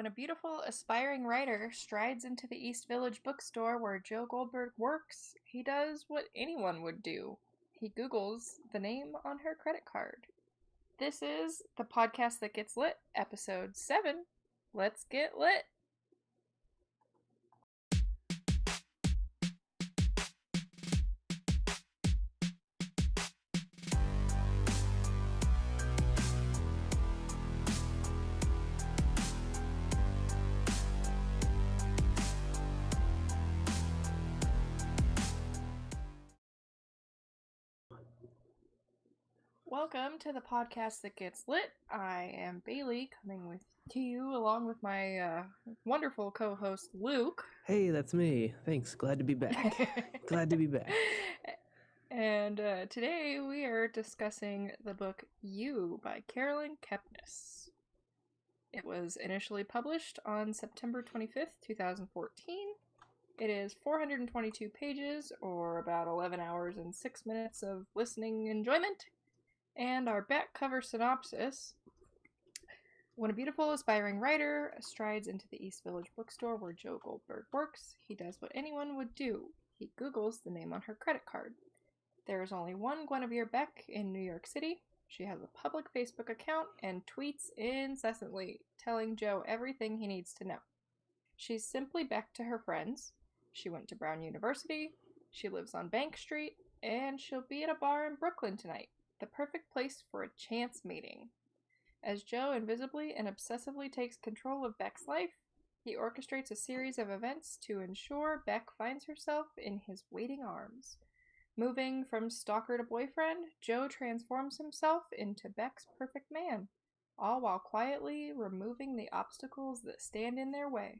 When a beautiful, aspiring writer strides into the East Village bookstore where Joe Goldberg works, he does what anyone would do. He Googles the name on her credit card. This is the podcast that gets lit, episode 7. Let's get lit. Welcome to the podcast that gets lit. I am Bailey, coming to you along with my wonderful co-host Luke. Hey, that's me. Thanks. Glad to be back. Glad to be back. And today we are discussing the book You by Carolyn Kepnes. It was initially published on September 25th, 2014. It is 422 pages, or about 11 hours and 6 minutes of listening enjoyment. And our back cover synopsis: when a beautiful, aspiring writer strides into the East Village bookstore where Joe Goldberg works, he does what anyone would do. He Googles the name on her credit card. There is only one Guinevere Beck in New York City. She has a public Facebook account and tweets incessantly, telling Joe everything he needs to know. She's simply Beck to her friends. She went to Brown University. She lives on Bank Street. And she'll be at a bar in Brooklyn tonight. The perfect place for a chance meeting. As Joe invisibly and obsessively takes control of Beck's life, he orchestrates a series of events to ensure Beck finds herself in his waiting arms. Moving from stalker to boyfriend, Joe transforms himself into Beck's perfect man, all while quietly removing the obstacles that stand in their way,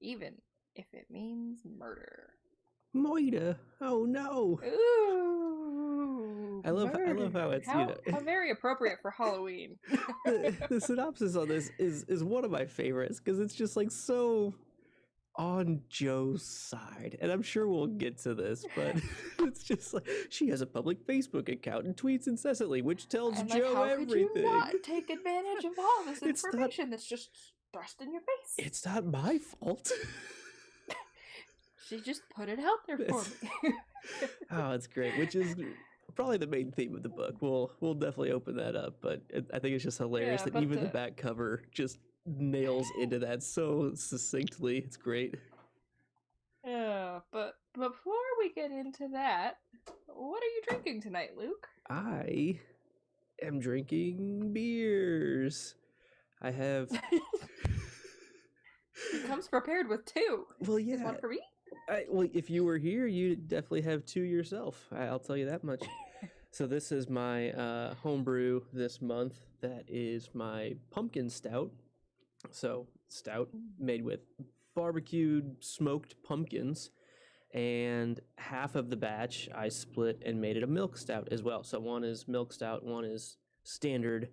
even if it means murder. Moida! Oh no! Ooh! I love how it's how very appropriate for Halloween. the synopsis on this is one of my favorites because it's just like so on Joe's side, and I'm sure we'll get to this, but it's just like she has a public Facebook account and tweets incessantly, which tells and Joe how everything. Could you not take advantage of all this information that's just thrust in your face? It's not my fault. She just put it out there for me. Oh, it's great, which is probably the main theme of the book. We'll definitely open that up, but I think it's just hilarious that even the back cover just nails into that so succinctly. It's great. Yeah, but before we get into that, what are you drinking tonight, Luke? I am drinking beers. I have... He comes prepared with two. Well, yeah. Is one for me? Well, if you were here, you'd definitely have two yourself. I'll tell you that much. So this is my homebrew this month. That is my pumpkin stout. So stout made with barbecued smoked pumpkins. And half of the batch I split and made it a milk stout as well. So one is milk stout, one is standard,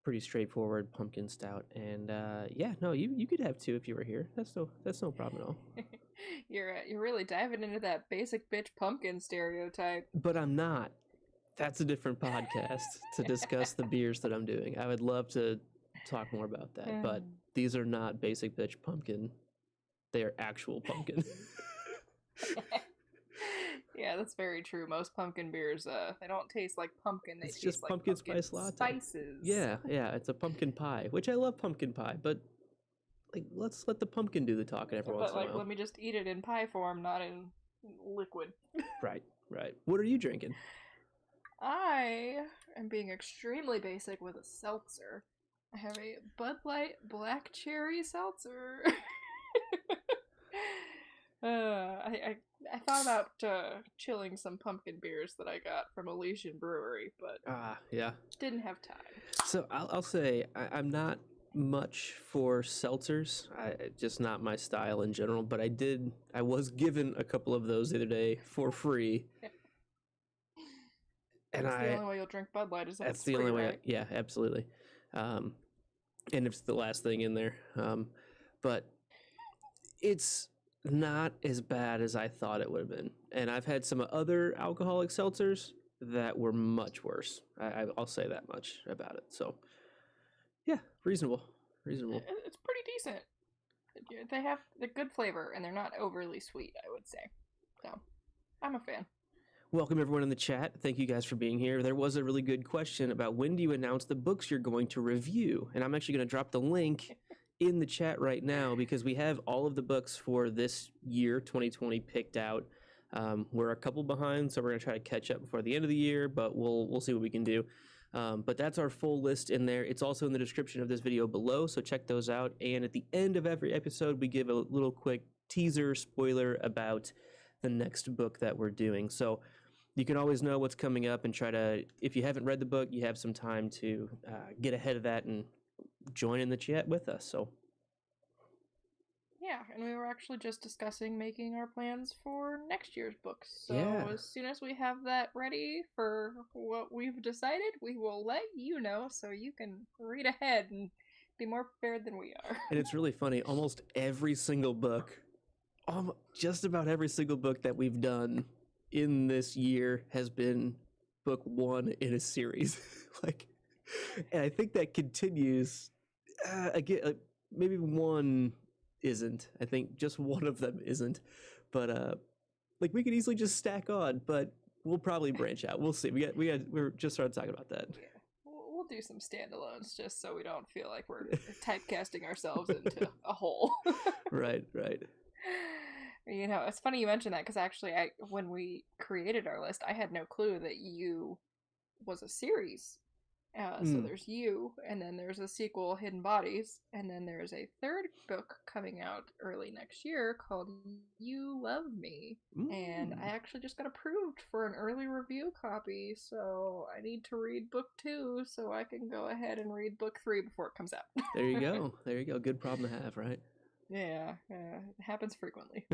pretty straightforward pumpkin stout. And you could have two if you were here. That's no problem at all. You're really diving into that basic bitch pumpkin stereotype. But I'm not. That's a different podcast to discuss the beers that I'm doing. I would love to talk more about that, but these are not basic bitch pumpkin. They are actual pumpkin. Yeah, that's very true. Most pumpkin beers, they don't taste like pumpkin. They taste just like pumpkin spice latte. Spices. Yeah, it's a pumpkin pie, which I love pumpkin pie, but like let's let the pumpkin do the talking every once in a while. But let me just eat it in pie form, not in liquid. Right. What are you drinking? I am being extremely basic with a seltzer. I have a Bud Light Black Cherry Seltzer. I thought about chilling some pumpkin beers that I got from Elysian Brewery, but didn't have time. So I'll say I'm not much for seltzers. Just not my style in general. But I was given a couple of those the other day for free. And that's the only way you'll drink Bud Light. Is that's the only way. Right? Yeah, absolutely. And it's the last thing in there. But it's not as bad as I thought it would have been. And I've had some other alcoholic seltzers that were much worse. I'll say that much about it. So, yeah, reasonable. It's pretty decent. They have the good flavor, and they're not overly sweet, I would say. So, I'm a fan. Welcome everyone in the chat. Thank you guys for being here. There was a really good question about when do you announce the books you're going to review? And I'm actually going to drop the link in the chat right now because we have all of the books for this year, 2020, picked out. We're a couple behind, so we're going to try to catch up before the end of the year, but we'll see what we can do. But that's our full list in there. It's also in the description of this video below, so check those out. And at the end of every episode, we give a little quick teaser spoiler about the next book that we're doing. So you can always know what's coming up and try to, if you haven't read the book, you have some time to get ahead of that and join in the chat with us. So yeah, and we were actually just discussing making our plans for next year's books. So yeah. as soon as we have that ready for what we've decided, we will let you know so you can read ahead and be more prepared than we are. And it's really funny. Almost every single book, just about every single book that we've done in this year has been book one in a series. And I think that continues. Again, maybe one isn't. I think just one of them isn't. But we could easily just stack on, but we'll probably branch out. We'll see. We're just started talking about that. Yeah. We'll do some standalones just so we don't feel like we're typecasting ourselves into a hole. Right. You know, it's funny you mentioned that because actually, when we created our list, I had no clue that You was a series. So there's You, and then there's a sequel, Hidden Bodies, and then there's a third book coming out early next year called You Love Me. And I actually just got approved for an early review copy, so I need to read book 2 so I can go ahead and read book 3 before it comes out. There you go. There you go. Good problem to have, right? Yeah, it happens frequently.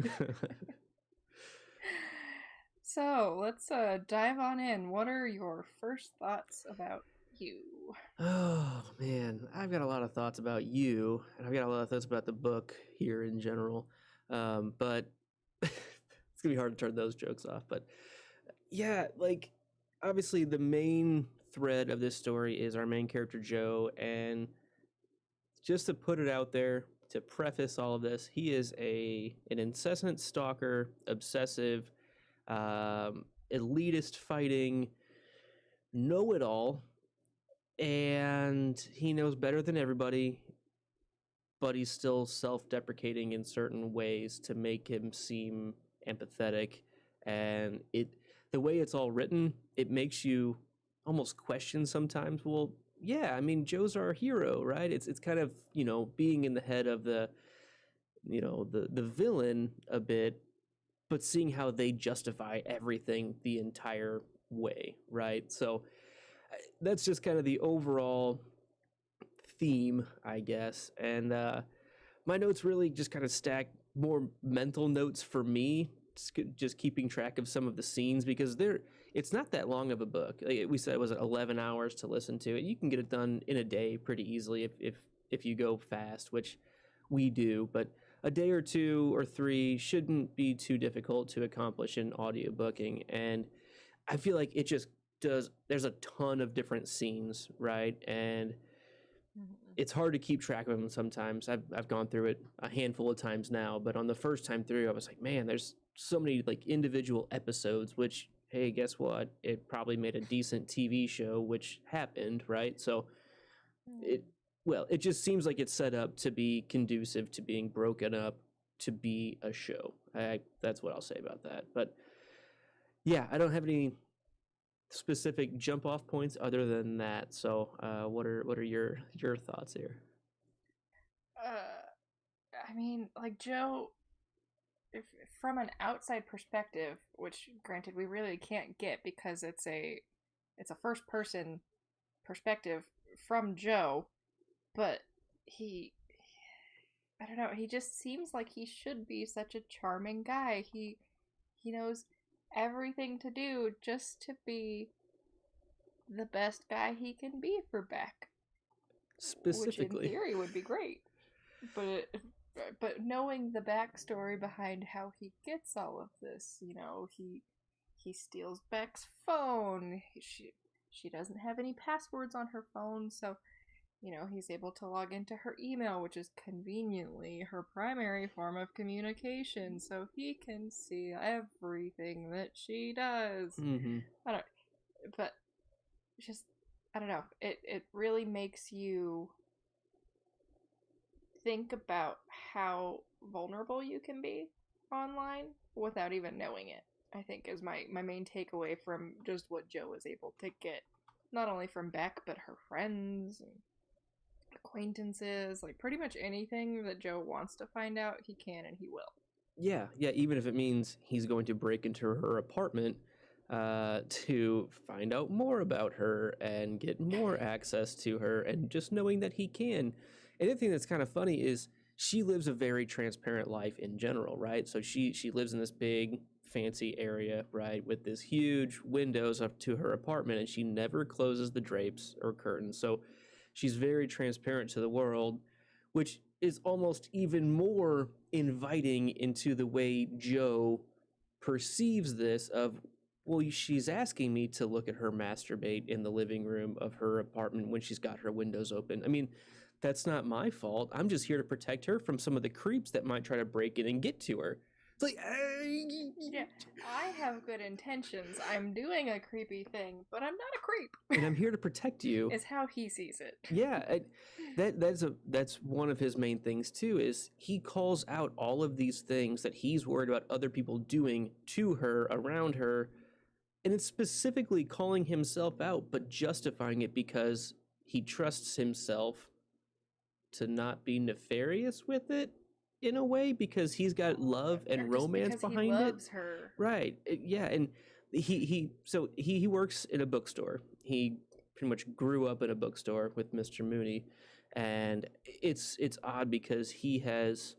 So let's dive on in. What are your first thoughts about You? Oh man, I've got a lot of thoughts about You, and I've got a lot of thoughts about the book here in general. But it's gonna be hard to turn those jokes off. But yeah, obviously the main thread of this story is our main character Joe, and just to put it out there, to preface all of this, he is an incessant stalker, obsessive, elitist fighting, know-it-all, and he knows better than everybody, but he's still self-deprecating in certain ways to make him seem empathetic. And the way it's all written, it makes you almost question sometimes, well, yeah, I mean, Joe's our hero, right? It's kind of, being in the head of the villain a bit, but seeing how they justify everything the entire way, right? So that's just kind of the overall theme, I guess. And my notes really just kind of stack more mental notes for me, just keeping track of some of the scenes, because it's not that long of a book. Like we said, it was 11 hours to listen to it. You can get it done in a day pretty easily if you go fast, which we do, but a day or 2 or 3 shouldn't be too difficult to accomplish in audiobooking. And I feel like it just there's a ton of different scenes, right? And it's hard to keep track of them sometimes. I've gone through it a handful of times now, but on the first time through, I was like, man, there's so many individual episodes, which, hey, guess what? It probably made a decent TV show, which happened, right? So it just seems like it's set up to be conducive to being broken up to be a show. That's what I'll say about that. But yeah, I don't have any specific jump off points other than that. So what are your thoughts here? I mean, Joe, if from an outside perspective, which granted we really can't get because it's a first person perspective from Joe, but I don't know, he just seems like he should be such a charming guy. He knows everything to do just to be the best guy he can be for Beck. Specifically, which in theory would be great. But knowing the backstory behind how he gets all of this, he steals Beck's phone. She doesn't have any passwords on her phone, so he's able to log into her email, which is conveniently her primary form of communication, so he can see everything that she does. Mm-hmm. I don't, but just, I don't know. It really makes you think about how vulnerable you can be online without even knowing it. I think is my main takeaway from just what Jo was able to get, not only from Beck but her friends and acquaintances, like pretty much anything that Jo wants to find out, he can and he will. Yeah, even if it means he's going to break into her apartment to find out more about her and get more access to her, and just knowing that he can. And the thing that's kind of funny is she lives a very transparent life in general, right? So she lives in this big fancy area, right, with this huge windows up to her apartment, and she never closes the drapes or curtains. So she's very transparent to the world, which is almost even more inviting into the way Jo perceives this of, well, she's asking me to look at her masturbate in the living room of her apartment when she's got her windows open. I mean, that's not my fault. I'm just here to protect her from some of the creeps that might try to break in and get to her. It's like, yeah, I have good intentions. I'm doing a creepy thing, but I'm not a creep. And I'm here to protect you. Is how he sees it. Yeah, that's one of his main things too. Is he calls out all of these things that he's worried about other people doing to her, around her, and it's specifically calling himself out, but justifying it because he trusts himself to not be nefarious with it in a way, because he's got love and romance behind it. He loves her. Right. Yeah, and he works in a bookstore. He pretty much grew up in a bookstore with Mr. Mooney, and it's odd because he has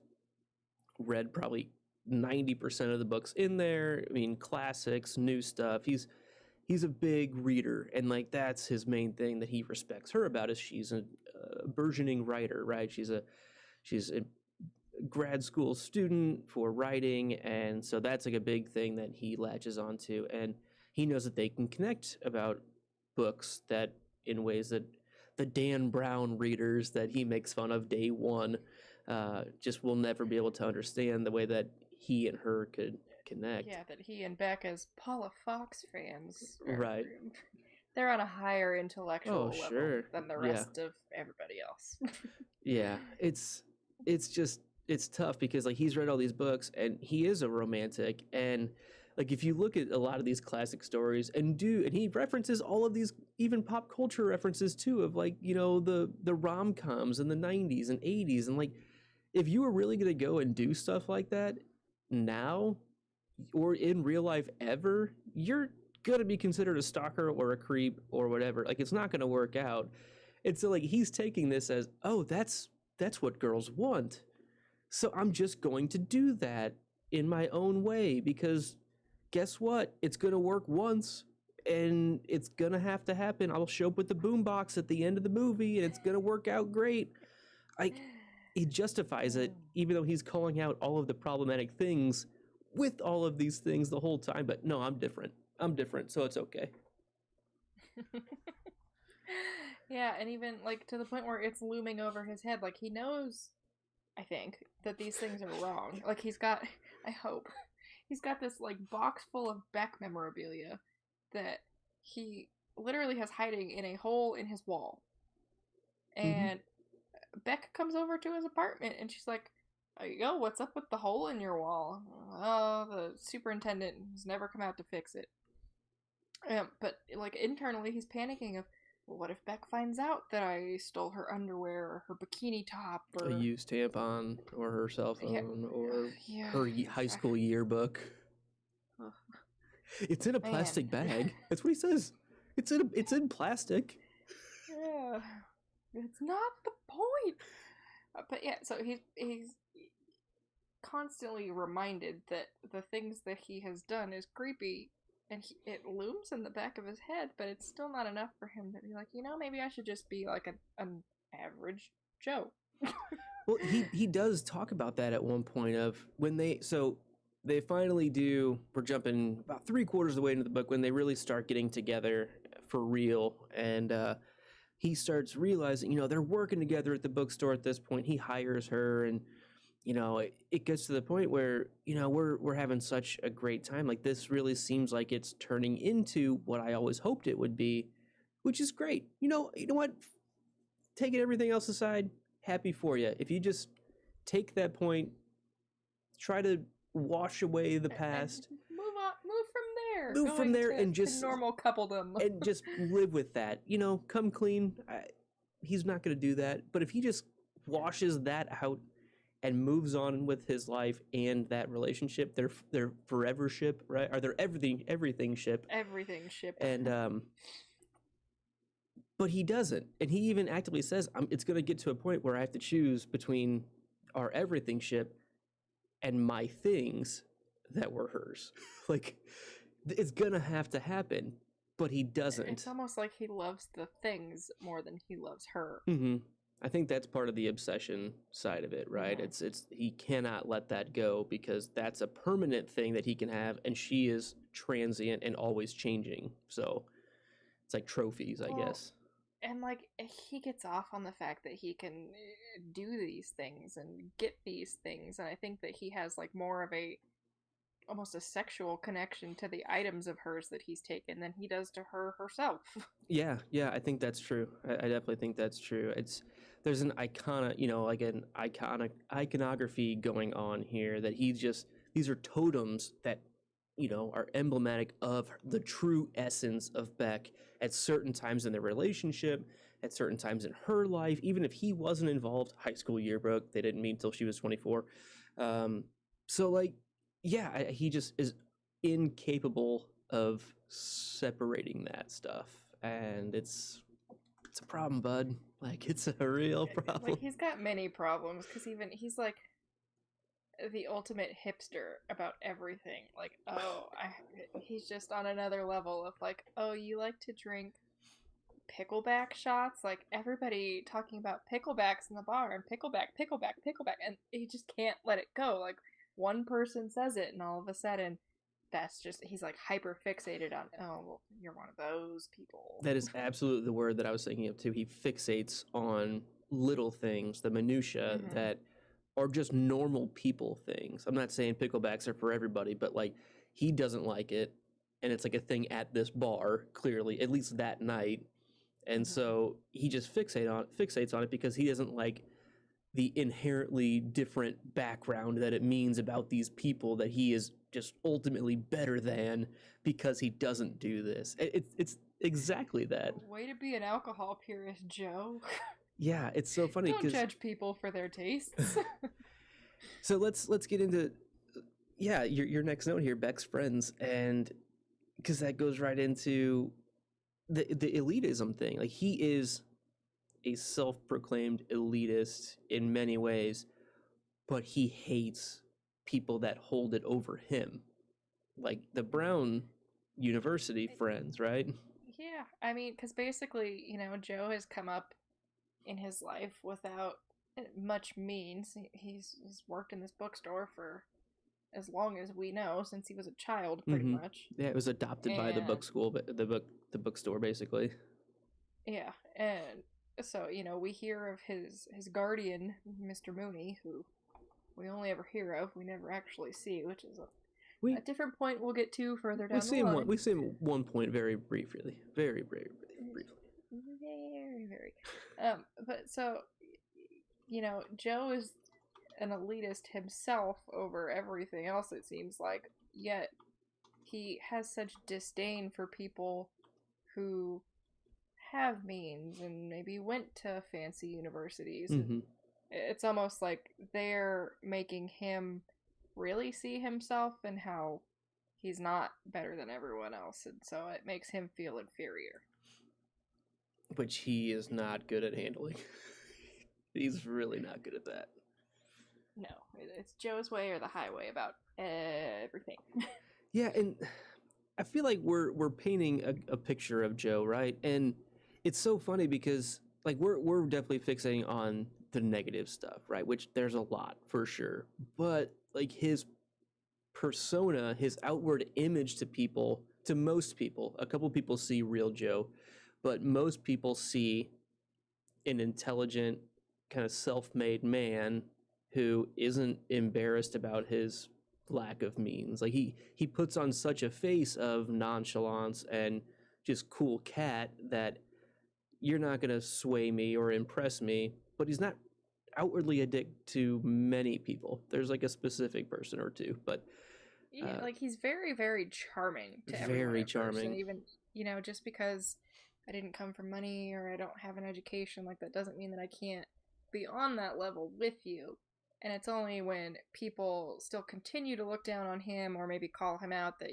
read probably 90% of the books in there. I mean, classics, new stuff. He's a big reader, and like that's his main thing that he respects her about, is she's a burgeoning writer, right? She's a grad school student for writing, and so that's like a big thing that he latches onto, and he knows that they can connect about books that in ways that the Dan Brown readers that he makes fun of day one just will never be able to understand the way that he and her could connect. Yeah, that he and Beck, as Paula Fox fans, right, they're on a higher intellectual level sure. than the rest of everybody else. Yeah, it's just, it's tough because like he's read all these books and he is a romantic, and like if you look at a lot of these classic stories and he references all of these even pop culture references too, of like, you know, the rom-coms in the 90s and 80s, and like if you were really going to go and do stuff like that now or in real life ever, you're going to be considered a stalker or a creep or whatever. Like it's not going to work out. And so like he's taking this as, oh, that's what girls want, so I'm just going to do that in my own way, because guess what? It's going to work once, and it's going to have to happen. I'll show up with the boombox at the end of the movie, and it's going to work out great. He justifies it, even though he's calling out all of the problematic things with all of these things the whole time. But no, I'm different, so it's okay. Yeah, and even like to the point where it's looming over his head. Like he knows, I think, that these things are wrong. Like I hope he's got this like box full of Beck memorabilia that he literally has hiding in a hole in his wall. And Beck comes over to his apartment and she's like, "There you go, what's up with the hole in your wall?" "Oh, the superintendent has never come out to fix it." But like internally he's panicking of, well, what if Beck finds out that I stole her underwear or her bikini top or a used tampon or her cell phone or her high school yearbook? It's in a plastic bag. That's what he says. It's in plastic. Yeah, it's not the point. But yeah, so he's constantly reminded that the things that he has done is creepy, and it looms in the back of his head, but it's still not enough for him to be like, maybe I should just be like an average Joe. Well, he does talk about that at one point of when they finally do. We're jumping about 3/4 of the way into the book when they really start getting together for real, and he starts realizing, they're working together at the bookstore at this point. He hires her, and it gets to the point where we're having such a great time. Like, this really seems like it's turning into what I always hoped it would be, which is great. You know what? Taking everything else aside, happy for you. If you just take that point, try to wash away the past, and move on, move move from there, and to just normal coupledom. and just live with that. Come clean. He's not going to do that, but if he just washes that out and moves on with his life and that relationship, their forever ship, right? Or their everything ship. Everything ship. And but he doesn't, and he even actively says, "It's going to get to a point where I have to choose between our everything ship and my things that were hers." Like, it's going to have to happen, but he doesn't. It's almost like he loves the things more than he loves her. Mm-hmm. I think that's part of the obsession side of it, right? Mm-hmm. It's he cannot let that go because that's a permanent thing that he can have, and she is transient and always changing. So it's like trophies, I guess. And like, he gets off on the fact that he can do these things and get these things, and I think that he has like more of almost a sexual connection to the items of hers that he's taken than he does to her herself. Yeah, I think that's true. I definitely think that's true. There's an iconography going on here that these are totems that are emblematic of the true essence of Beck at certain times in their relationship, at certain times in her life, even if he wasn't involved. High school yearbook, they didn't meet until she was 24. So like, yeah, he just is incapable of separating that stuff, and it's a problem, bud. Like, it's a real problem. Like, he's got many problems because even he's like the ultimate hipster about everything. Like, he's just on another level of like, oh, you like to drink pickleback shots? Like, everybody talking about picklebacks in the bar and pickleback, and he just can't let it go. Like, one person says it, and all of a sudden, he's like hyper fixated on, oh, well, you're one of those people. That is absolutely the word that I was thinking of too. He fixates on little things, the minutia that are just normal people things. I'm not saying picklebacks are for everybody, but like, he doesn't like it, and it's like a thing at this bar, clearly, at least that night. And so he just fixates on it because he doesn't like the inherently different background that it means about these people that he is just ultimately better than because he doesn't do this. It's exactly that. Way to be an alcohol purist, Joe. Yeah, it's so funny. Don't judge people for their tastes. So let's get into your next note here, Beck's friends, and because that goes right into the elitism thing. Like, he is a self-proclaimed elitist in many ways, but he hates people that hold it over him, like the Brown University friends, right? Yeah, I mean, because basically, Joe has come up in his life without much means. He's worked in this bookstore for as long as we know, since he was a child, pretty much. Yeah, it was adopted by the book school, but the bookstore, basically. Yeah, and so we hear of his guardian, Mr. Mooney, who we only ever hear of, we never actually see, which is a different point we'll get to further down the line. We see him one point very briefly. Very briefly. Very, very. But so, Joe is an elitist himself over everything else, it seems like, yet he has such disdain for people who have means and maybe went to fancy universities. It's almost like they're making him really see himself and how he's not better than everyone else, and so it makes him feel inferior. Which he is not good at handling. He's really not good at that. No, it's Joe's way or the highway about everything. Yeah, and I feel like we're painting a picture of Joe, right? And it's so funny because like we're definitely fixating on the negative stuff, right? Which there's a lot for sure. But like, his persona, his outward image to most people, a couple people see real Joe, but most people see an intelligent, kind of self-made man who isn't embarrassed about his lack of means. Like he puts on such a face of nonchalance and just cool cat that you're not going to sway me or impress me, but he's not outwardly a dick to many people. There's like a specific person or two, but Yeah, like he's very, very charming to everyone very at first. And charming. even, just because I didn't come from money or I don't have an education, like that doesn't mean that I can't be on that level with you. And it's only when people still continue to look down on him or maybe call him out that,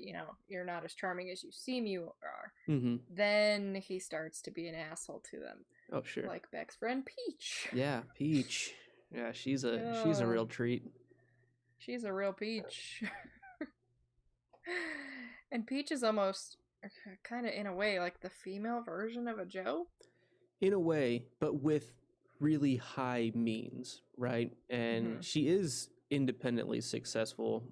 you're not as charming as you seem you are, Mm-hmm. then he starts to be an asshole to them. Oh, sure. Like Beck's friend Peach. Yeah, Peach. Yeah, she's a real treat. She's a real peach. And Peach is almost kind of in a way like the female version of a Joe. In a way, but with really high means, right? And she is independently successful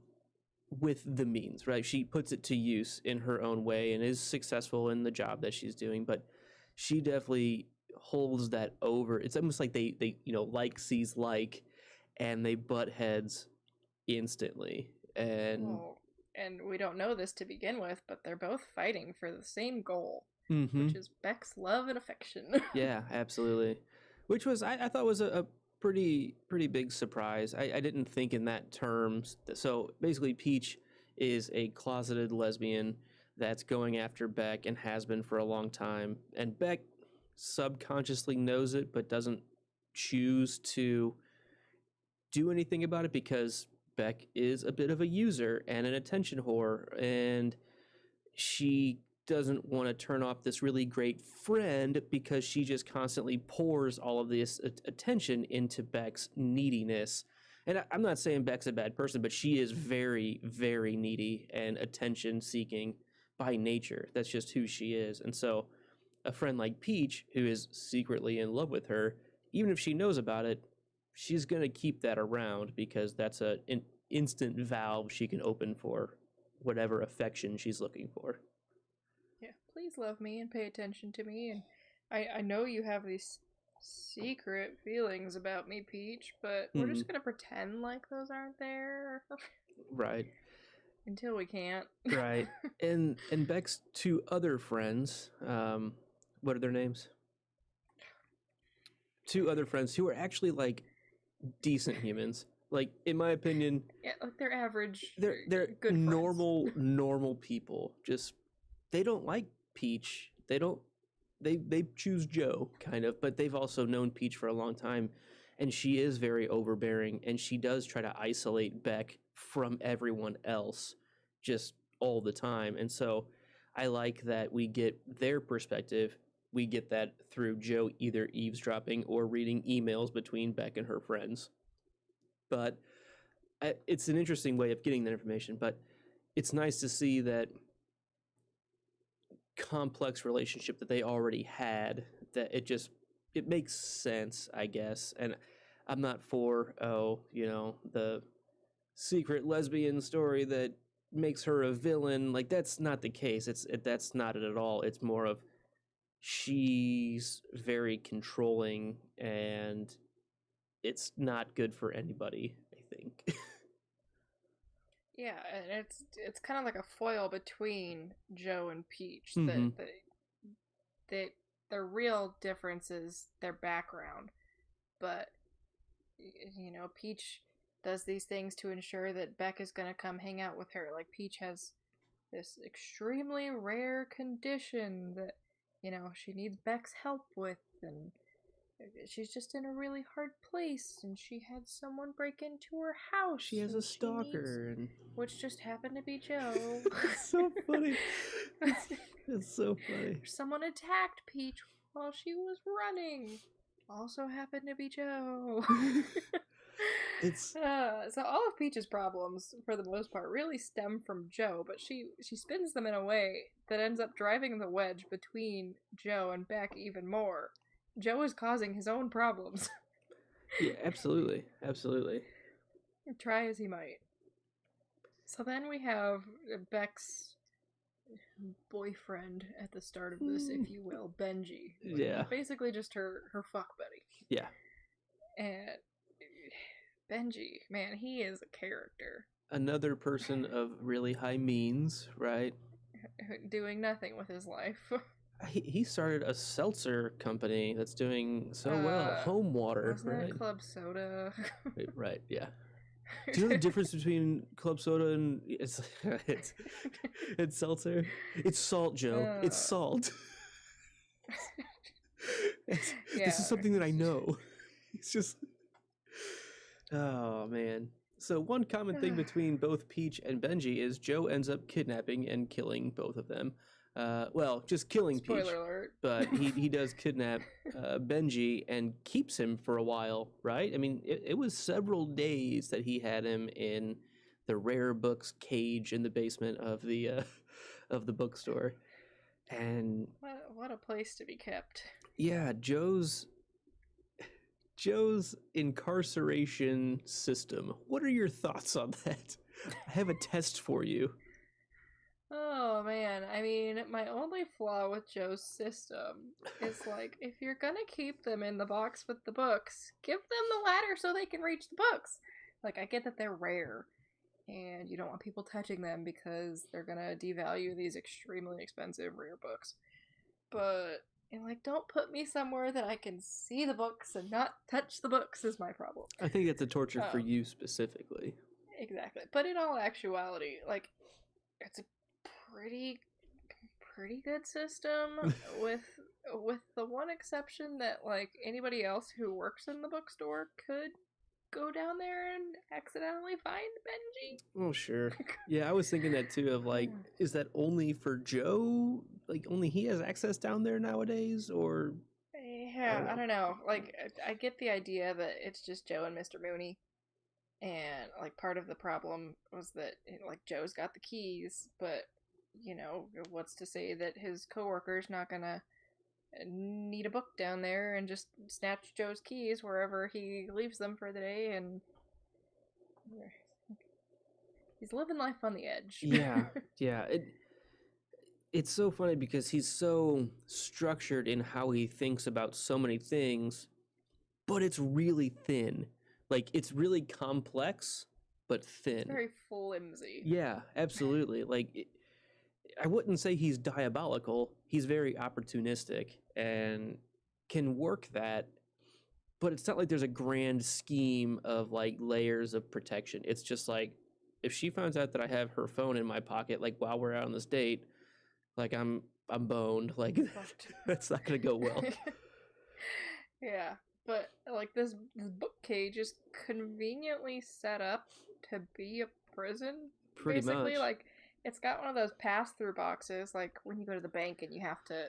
with the means, right? She puts it to use in her own way and is successful in the job that she's doing, but she definitely holds that over. It's almost like they like sees like, and they butt heads instantly. And we don't know this to begin with, but they're both fighting for the same goal, which is Beck's love and affection. Yeah, absolutely. Which was I thought was a pretty big surprise. I didn't think in that terms. So basically, Peach is a closeted lesbian that's going after Beck and has been for a long time, and Beck subconsciously knows it but doesn't choose to do anything about it because Beck is a bit of a user and an attention whore, and she doesn't want to turn off this really great friend because she just constantly pours all of this attention into Beck's neediness. And I'm not saying Beck's a bad person, but she is very, very needy and attention seeking by nature. That's just who she is. And so a friend like Peach, who is secretly in love with her, even if she knows about it, she's going to keep that around because that's an instant valve she can open for whatever affection she's looking for. Yeah, please love me and pay attention to me. And I know you have these secret feelings about me, Peach, but we're just gonna pretend like those aren't there. Right. Until we can't. Right. And Beck's two other friends, what are their names? Two other friends who are actually like decent humans. Like, in my opinion, yeah, like they're average. They're good normal people. Just they don't like Peach. They choose Joe kind of, but they've also known Peach for a long time, and she is very overbearing, and she does try to isolate Beck from everyone else just all the time. And so I like that we get their perspective. We get that through Joe either eavesdropping or reading emails between Beck and her friends. But it's an interesting way of getting that information, but it's nice to see that complex relationship that they already had, that it makes sense, I guess. And I'm not for the secret lesbian story that makes her a villain. Like, that's not the case. That's not it at all. It's more of she's very controlling, and it's not good for anybody, I think. Yeah, and it's kind of like a foil between Joe and Peach. Mm-hmm. That the real difference is their background, but Peach does these things to ensure that Beck is gonna come hang out with her. Like, Peach has this extremely rare condition that she needs Beck's help with, and she's just in a really hard place, and she had someone break into her house. She has a stalker, which just happened to be Joe. It's so funny. It's so funny. Someone attacked Peach while she was running. Also happened to be Joe. So all of Peach's problems, for the most part, really stem from Joe, but she spins them in a way that ends up driving the wedge between Joe and Beck even more. Joe is causing his own problems. Yeah, absolutely. Try as he might. So then we have Beck's boyfriend at the start of this, if you will, Benji. Yeah. Basically just her fuck buddy. Yeah. And Benji, man, he is a character. Another person of really high means, right? Doing nothing with his life. He started a seltzer company that's doing so well. Home water, wasn't right? That Club Soda. Right, yeah. Do you know the difference between club soda and it's seltzer? It's salt, Joe. It's salt. This is something that I know. It's just, oh man. So one common thing between both Peach and Benji is Joe ends up kidnapping and killing both of them. Well, just killing Spoiler Peach, alert. but he does kidnap Benji and keeps him for a while, right? I mean, it was several days that he had him in the rare books cage in the basement of the bookstore, and what a place to be kept. Yeah, Joe's incarceration system. What are your thoughts on that? I have a test for you. Oh man, I mean, my only flaw with Joe's system is like, if you're gonna keep them in the box with the books, give them the ladder so they can reach the books. Like, I get that they're rare, and you don't want people touching them because they're gonna devalue these extremely expensive rare books. But, like, don't put me somewhere that I can see the books and not touch the books is my problem. I think it's a torture for you specifically. Exactly. But in all actuality, like, it's a pretty good system with the one exception that like anybody else who works in the bookstore could go down there and accidentally find Benji. Oh sure. Yeah, I was thinking that too of like, is that only for Joe? Like only he has access down there nowadays, or yeah, I don't know. Like I get the idea that it's just Joe and Mr. Mooney. And like part of the problem was that like Joe's got the keys, but you know, what's to say that his coworker's not gonna need a book down there and just snatch Joe's keys wherever he leaves them for the day, and he's living life on the edge. Yeah. It's so funny because he's so structured in how he thinks about so many things, but it's really thin. Like, it's really complex, but thin. It's very flimsy. Yeah, absolutely. Like, I wouldn't say he's diabolical. He's very opportunistic and can work that, but it's not like there's a grand scheme of, like, layers of protection. It's just like, if she finds out that I have her phone in my pocket, like, while we're out on this date, like, I'm boned. Like, that's not going to go well. Yeah. But, like, this book cage is conveniently set up to be a prison. Pretty basically. Much. Like, it's got one of those pass-through boxes, like when you go to the bank and you have to,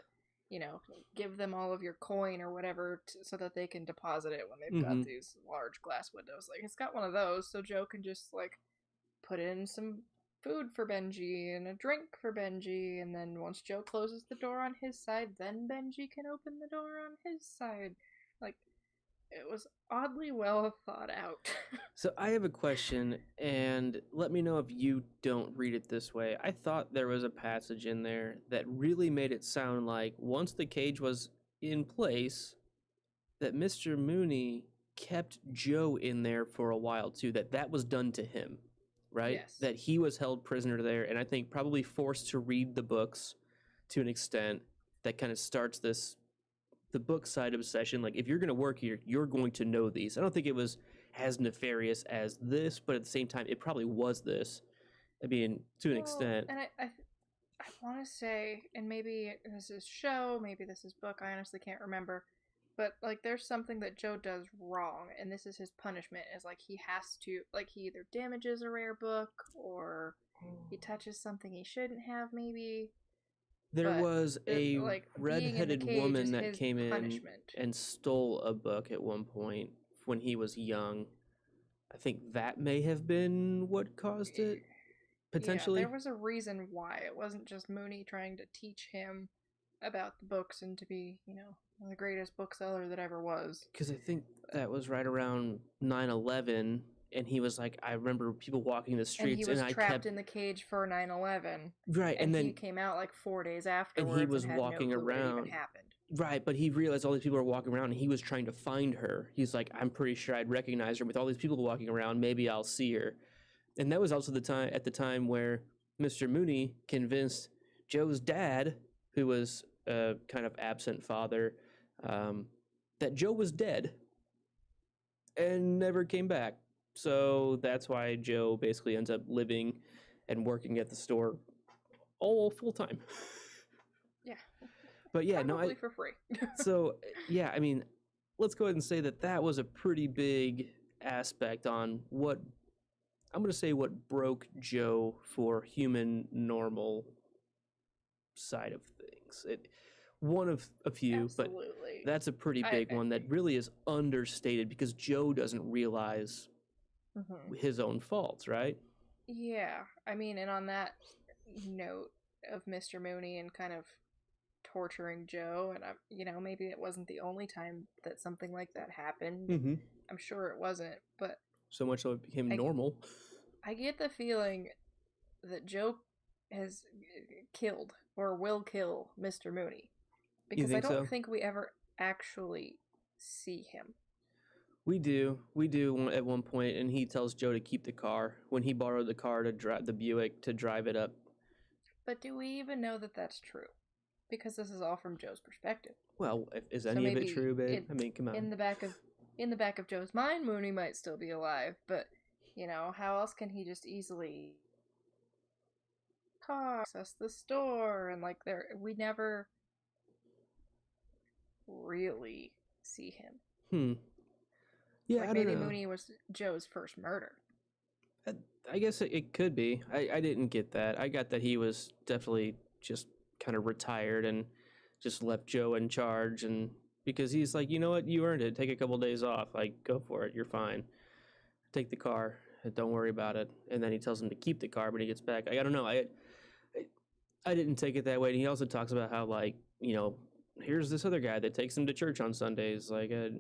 you know, give them all of your coin or whatever so that they can deposit it when they've got these large glass windows. Like, it's got one of those, so Joe can just, like, put in some food for Benji and a drink for Benji, and then once Joe closes the door on his side, then Benji can open the door on his side. Like, it was oddly well thought out. So I have a question, and let me know if you don't read it this way. I thought there was a passage in there that really made it sound like once the cage was in place, that Mr. Mooney kept Joe in there for a while too, that was done to him, right? Yes. That he was held prisoner there, and I think probably forced to read the books to an extent that kind of starts the book side obsession. Like, if you're going to work here, you're going to know these. I don't think it was as nefarious as this, but at the same time, it probably was this. I mean, to an extent. And I want to say, and maybe this is show, maybe this is book, I honestly can't remember, but, like, there's something that Joe does wrong, and this is his punishment, is, like, he has to, like, he either damages a rare book, or he touches something he shouldn't have, maybe. There was a red-headed woman that came in and stole a book at one point when he was young. I think that may have been what caused it, potentially. Yeah, there was a reason why. It wasn't just Mooney trying to teach him about the books and to be, you know, the greatest bookseller that ever was. Because I think that was right around 9/11, and he was like, I remember people walking the And he streets, and was I trapped kept in the cage for 9/11, right, and he came out like 4 days and he afterwards and was had no walking clue what had even around. happened. Right, but he realized all these people were walking around, and he was trying to find her. He's like, I'm pretty sure I'd recognize her with all these people walking around. Maybe I'll see her. And that was also the time where Mr. Mooney convinced Joe's dad, who was a kind of absent father, that Joe was dead and never came back. So that's why Joe basically ends up living and working at the store all full time. Yeah. But yeah, Probably for free. So yeah, I mean, let's go ahead and say that was a pretty big aspect on what I'm going to say what broke Joe for human normal side of things. One of a few, Absolutely. but that's a pretty big one that really is understated because Joe doesn't realize his own faults, right? Yeah, I mean, and on that note of Mr. Mooney and kind of torturing Joe, and maybe it wasn't the only time that something like that happened. Mm-hmm. I'm sure it wasn't, but so much so it became normal. I get the feeling that Joe has killed or will kill Mr. Mooney because I don't think we ever actually see him. We do at one point, and he tells Joe to keep the car when he borrowed the car to drive the Buick to drive it up. But do we even know that that's true? Because this is all from Joe's perspective. Well, is any of it true, babe? I mean, come on. In the back of Joe's mind, Mooney might still be alive, but how else can he just easily access the store and we never really see him. Yeah, maybe Mooney was Joe's first murder. I guess it could be. I didn't get that. I got that he was definitely just kind of retired and just left Joe in charge, and because he's like, you know what, you earned it. Take a couple days off. Like, go for it. You're fine. Take the car. Don't worry about it. And then he tells him to keep the car when he gets back. I don't know. I didn't take it that way. And he also talks about how, like, here's this other guy that takes him to church on Sundays. Like, and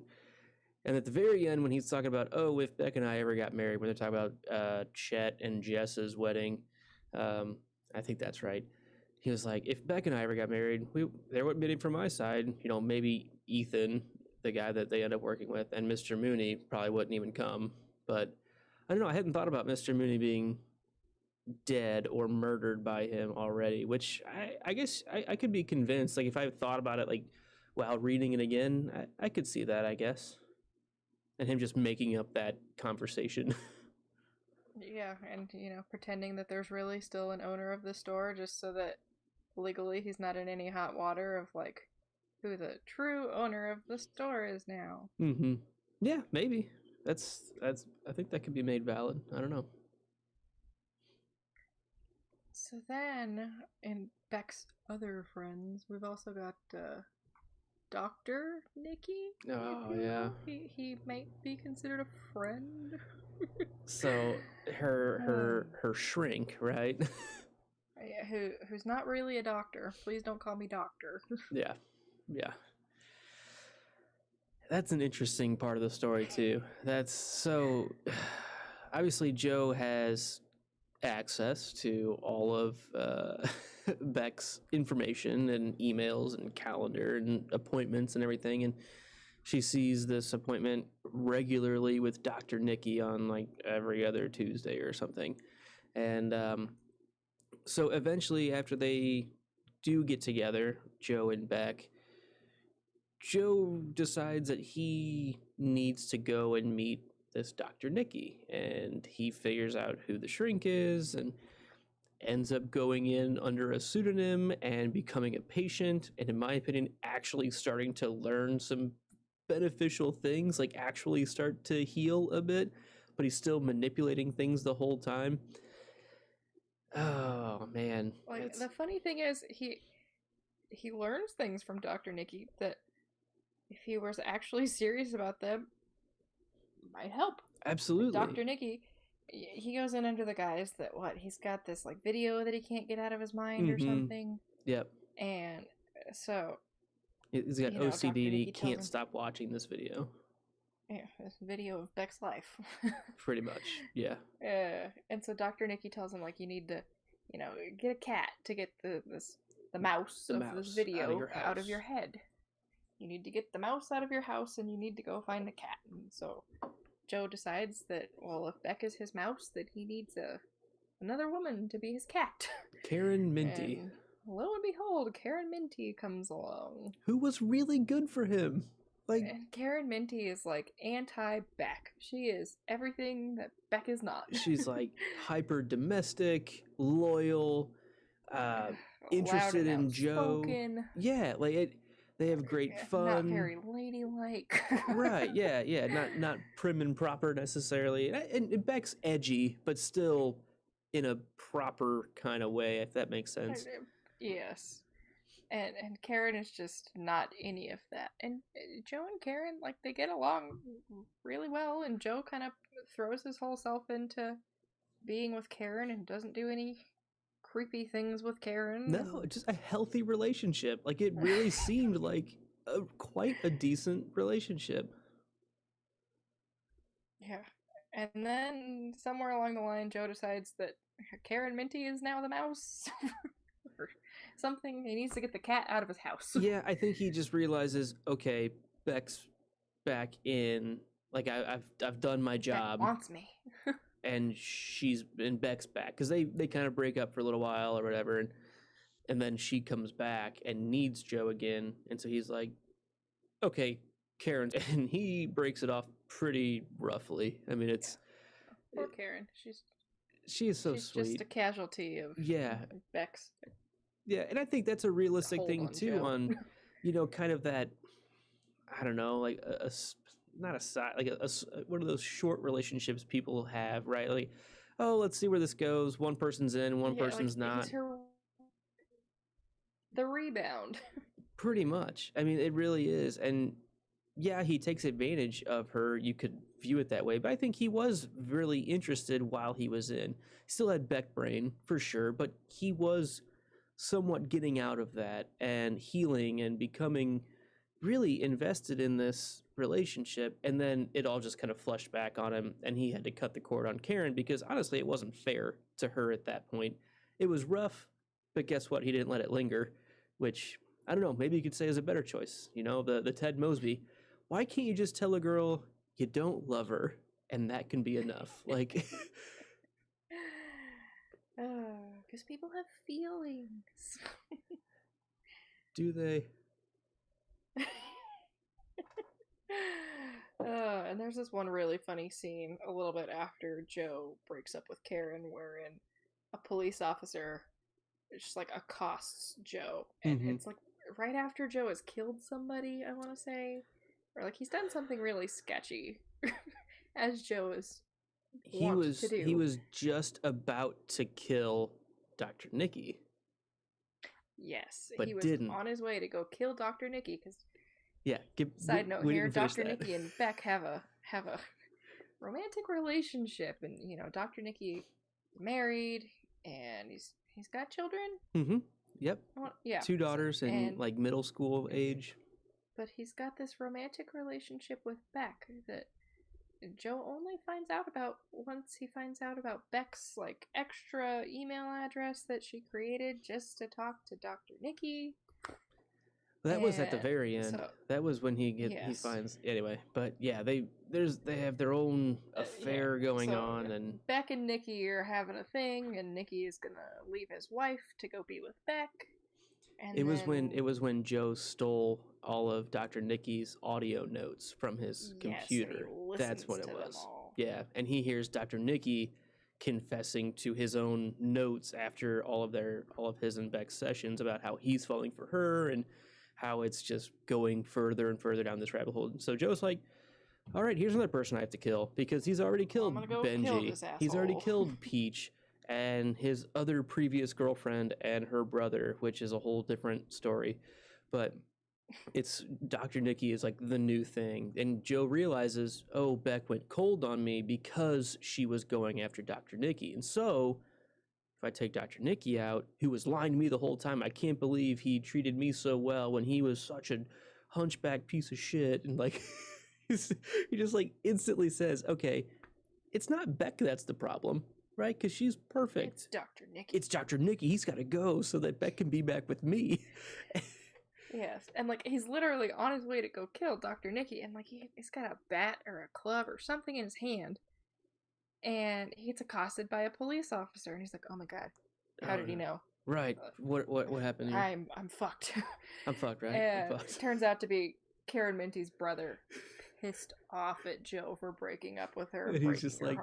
at the very end, when he's talking about, if Beck and I ever got married, when they're talking about Chet and Jess's wedding, I think that's right. He was like, if Beck and I ever got married, there wouldn't be any from my side. Maybe Ethan, the guy that they end up working with, and Mr. Mooney probably wouldn't even come. But I don't know. I hadn't thought about Mr. Mooney being dead or murdered by him already, which I guess I could be convinced. Like, if I thought about it, like, while reading it again, I could see that, I guess. And him just making up that conversation. Yeah, and, pretending that there's really still an owner of the store just so that legally he's not in any hot water of, like, who the true owner of the store is now. Mm-hmm. Yeah, maybe. That's. I think that could be made valid. I don't know. So then, in Beck's other friends, we've also got Dr. Nicky. Oh, yeah. He might be considered a friend. So her shrink, right? Yeah, who's not really a doctor. Please don't call me doctor. Yeah. That's an interesting part of the story too. That's so obviously Joe has access to all of Beck's information and emails and calendar and appointments and everything, and she sees this appointment regularly with Dr. Nicky on like every other Tuesday or something. And so eventually, after they do get together, Joe and Beck, Joe decides that he needs to go and meet this Dr. Nicky, and he figures out who the shrink is and ends up going in under a pseudonym and becoming a patient, and in my opinion, actually starting to learn some beneficial things, like actually start to heal a bit, but he's still manipulating things the whole time. Oh, man. Like, the funny thing is, he learns things from Dr. Nicky that if he was actually serious about them, might help. Absolutely. Like Dr. Nicky, he goes in under the guise that he's got this like video that he can't get out of his mind or something. Yep. And so he's got OCD and he can't stop watching this video. yeah, this video of Beck's life. Pretty much, yeah. And so Dr. Nikki tells him like you need to, get a cat to get the mouse The of this mouse out of video your out of house. your head. You need to get the mouse out of your house, and you need to go find a cat. And so Joe decides that, well, if Beck is his mouse, that he needs another woman to be his cat. Karen Minty. And lo and behold, Karen Minty comes along. Who was really good for him. Like, And Karen Minty is like anti-Beck. She is everything that Beck is not. she's like hyper domestic, loyal, interested Loud and in Joe. outspoken. Yeah, like they have great fun. Not very ladylike. Right, yeah. Not prim and proper necessarily. And Beck's edgy, but still in a proper kind of way, if that makes sense. Yes. And Karen is just not any of that. And Joe and Karen, like, they get along really well, and Joe kind of throws his whole self into being with Karen and doesn't do any creepy things with Karen. No, it's just a healthy relationship. Like, it really seemed like quite a decent relationship. Yeah. And then somewhere along the line, Joe decides that Karen Minty is now the mouse. Or something. He needs to get the cat out of his house. Yeah, I think he just realizes, okay, Beck's back in. Like, I've done my job. Beck wants me. And Beck's back. Because they kind of break up for a little while or whatever. And then she comes back and needs Joe again. And so he's like, okay, Karen's. And he breaks it off pretty roughly. I mean, it's... Yeah. Poor Karen. She's so sweet. Just a casualty of Beck's. Yeah, and I think that's a realistic thing too. On kind of that, I don't know, like not a side, like a one of those short relationships people have, right? Like, oh, let's see where this goes. One person's in, one person's not. The rebound. Pretty much. I mean, it really is. And yeah, he takes advantage of her. You could view it that way. But I think he was really interested while he was in. He still had Beck brain, for sure. But he was somewhat getting out of that and healing and becoming really invested in this relationship. And then it all just kind of flushed back on him. And he had to cut the cord on Karen because, honestly, it wasn't fair to her at that point. It was rough. But guess what? He didn't let it linger, which... I don't know, maybe you could say is a better choice. The Ted Mosby. Why can't you just tell a girl you don't love her and that can be enough? Like, because people have feelings. Do they? And there's this one really funny scene a little bit after Joe breaks up with Karen, wherein a police officer just like accosts Joe, and it's like right after Joe has killed somebody, I want to say, or like he's done something really sketchy, as Joe is to do. He was just about to kill Dr. Nikki. Yes, but he was didn't. On his way to go kill Dr. Nikki because. Yeah. Side note here: Dr. Nikki and Beck have a romantic relationship, and Dr. Nikki married, and he's got children. Mm-hmm. Yep. Well, yeah. 2 daughters in like middle school age. But he's got this romantic relationship with Beck that Joe only finds out about once he finds out about Beck's like extra email address that she created just to talk to Dr. Nikki. That was at the very end. So, that was when he finds anyway. But yeah, they have their own affair going on, and Beck and Nikki are having a thing, and Nikki is gonna leave his wife to go be with Beck. And it was when Joe stole all of Dr. Nikki's audio notes from his computer. That's when it was. Yeah, and he hears Dr. Nikki confessing to his own notes after all of his and Beck's sessions about how he's falling for her and how it's just going further and further down this rabbit hole. So Joe's like, all right, here's another person I have to kill because he's already killed Benji. He's already killed Peach and his other previous girlfriend and her brother, which is a whole different story. But it's Dr. Nikki is like the new thing. And Joe realizes, oh, Beck went cold on me because she was going after Dr. Nikki. And so if I take Dr. Nikki out, who was lying to me the whole time, I can't believe he treated me so well when he was such a hunchback piece of shit. And like, he just like instantly says, okay, it's not Beck that's the problem, right? Because she's perfect. It's Dr. Nikki. It's Dr. Nikki. He's got to go so that Beck can be back with me. Yes, and like he's literally on his way to go kill Dr. Nikki, and like he's got a bat or a club or something in his hand, and he gets accosted by a police officer, and he's like, "Oh my god, how did he know?" Right. What happened here? I'm fucked. I'm fucked, right? And I'm fucked. it turns out to be Karen Minty's brother, pissed off at Joe for breaking up with her. And he's just like,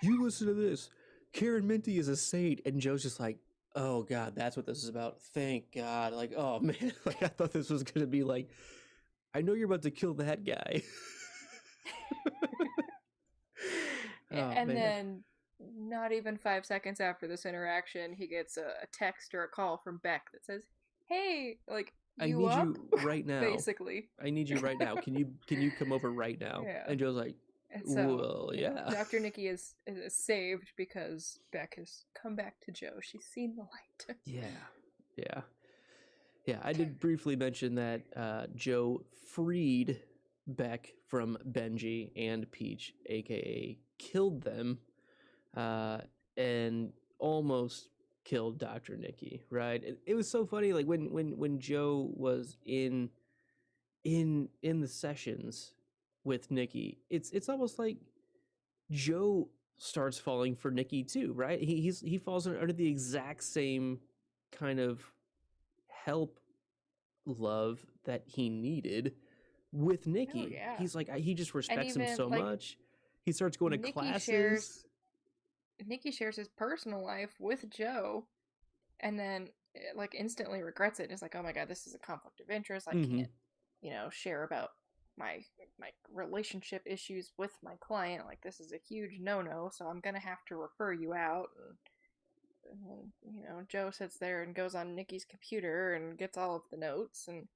you listen to this. Karen Minty is a saint. And Joe's just like, oh God, that's what this is about. Thank God. Like, oh man, like I thought this was going to be like, I know you're about to kill that guy. And then not even 5 seconds after this interaction, he gets a text or a call from Beck that says, hey, like, I need you right now. Basically. I need you right now. Can you come over right now? Yeah. And Joe's like, so, well, yeah. Dr. Nikki is saved because Beck has come back to Joe. She's seen the light. Yeah. I did briefly mention that Joe freed Beck from Benji and Peach, aka killed them, and almost killed Dr. Nikki, right? It was so funny, like when Joe was in the sessions with Nikki, it's almost like Joe starts falling for Nikki too, right? He falls under the exact same kind of help love that he needed with Nikki. Oh, yeah. He's like, he just respects him so much. He starts going to classes. Nikki shares his personal life with Joe, and then like instantly regrets it. It's like, oh my god, this is a conflict of interest. I can't, share about my relationship issues with my client. Like, this is a huge no-no, so I'm gonna have to refer you out. And Joe sits there and goes on Nikki's computer and gets all of the notes, and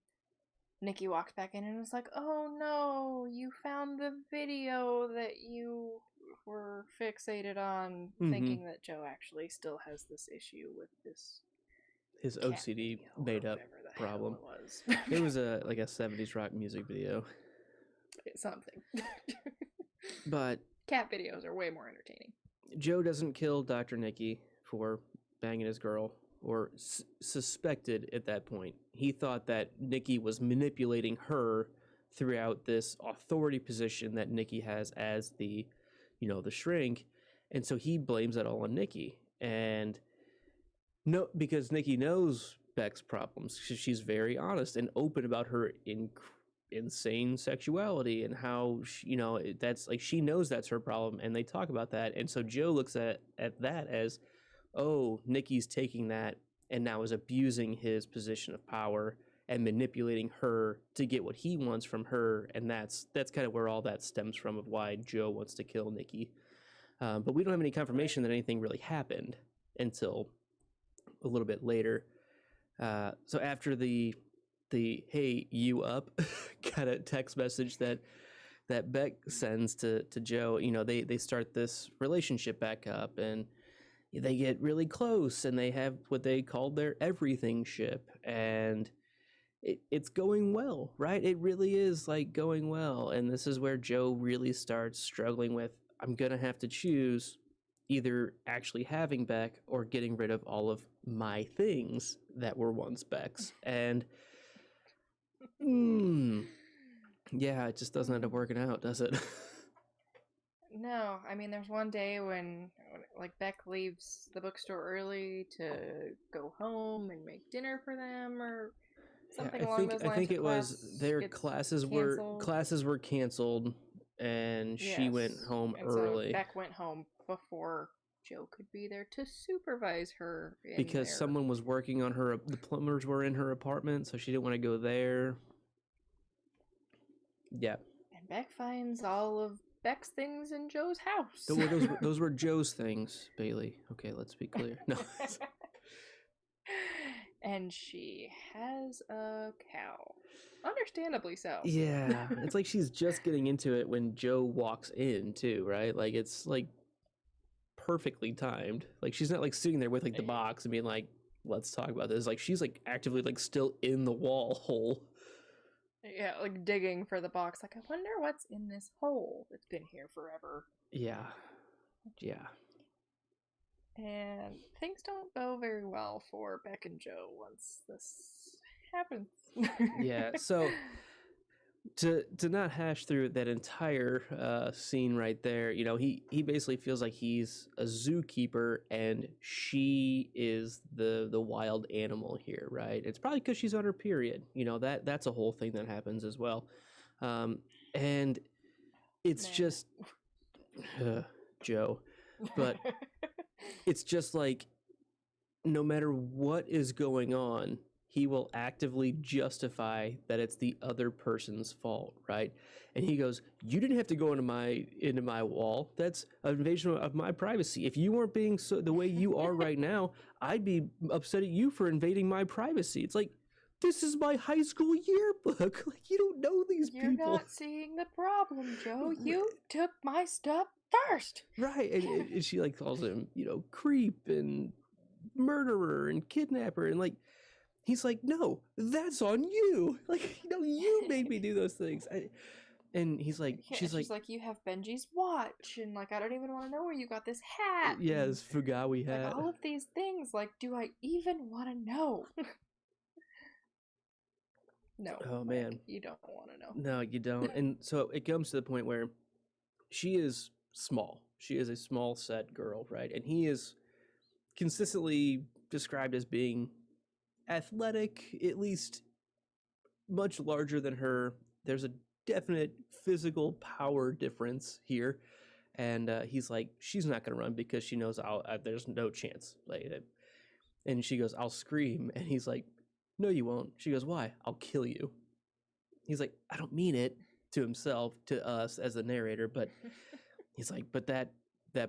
Nikki walks back in and is like, oh no, you found the video that you were fixated on, thinking that Joe actually still has this issue with his OCD made up problem. It was a 70s rock music video. Something. But cat videos are way more entertaining. Joe doesn't kill Dr. Nikki for banging his girl, or suspected at that point. He thought that Nikki was manipulating her throughout this authority position that Nikki has as the shrink, and so he blames it all on Nikki. And no, because Nikki knows Beck's problems. She's very honest and open about her insane sexuality and how that's like, she knows that's her problem, and they talk about that. And so Joe looks at that as, oh, Nikki's taking that and now is abusing his position of power and manipulating her to get what he wants from her. And that's kind of where all that stems from, of why Joe wants to kill Nikki. But we don't have any confirmation that anything really happened until a little bit later. So after the hey, you up kind of text message that Beck sends to Joe, they start this relationship back up, and they get really close, and they have what they called their everything ship, and it's going well, right? It really is like going well. And this is where Joe really starts struggling with, I'm gonna have to choose either actually having Beck or getting rid of all of my things that were once Beck's. And yeah, it just doesn't end up working out, does it? No, I mean, there's one day when like Beck leaves the bookstore early to go home and make dinner for them, or something along those lines. I think it was their classes were canceled, and she went home early. So Beck went home before Joe could be there to supervise her. Because someone was working on her, the plumbers were in her apartment, so she didn't want to go there. Yeah. And Beck finds all of Beck's things in Joe's house. Those were Joe's things, Bailey. Okay, let's be clear. No. And she has a cow. Understandably so. Yeah. It's like she's just getting into it when Joe walks in too, right? Like, it's like perfectly timed. Like, she's not like sitting there with like the box and being like, let's talk about this. Like, she's like actively like still in the wall hole. Yeah, like digging for the box. Like, I wonder what's in this hole. It's been here forever. Yeah. Yeah. And things don't go very well for Beck and Joe once this happens. Yeah. So to not hash through that entire scene right there, he basically feels like he's a zookeeper and she is the wild animal here, right? It's probably because she's on her period. That's a whole thing that happens as well. And it's Man. just Joe, but it's just like no matter what is going on, he will actively justify that it's the other person's fault, right? And he goes, "You didn't have to go into my wall. That's an invasion of my privacy. If you weren't being the way you are right now, I'd be upset at you for invading my privacy." It's like, this is my high school yearbook. Like, you don't know these You're people. not seeing the problem, Joe. You took my stuff first. Right. And she like calls him, creep and murderer and kidnapper, and like he's like, "No, that's on you. Like, you made me do those things." And he's like, Yeah, she's like, you have Benji's watch, and like, I don't even want to know where you got this hat. "Yeah, this Fugawi hat." Like, all of these things, like, do I even want to know? No. Oh man, you don't want to know. no, you don't. And so it comes to the point where she is small. She is a small set girl, right? And he is consistently described as being athletic, at least much larger than her. There's a definite physical power difference here. And he's like, she's not going to run because she knows there's no chance. And she goes, "I'll scream." And he's like, "No, you won't." She goes, "Why? I'll kill you." He's like, "I don't mean it," to himself, to us as the narrator, but he's like, "But that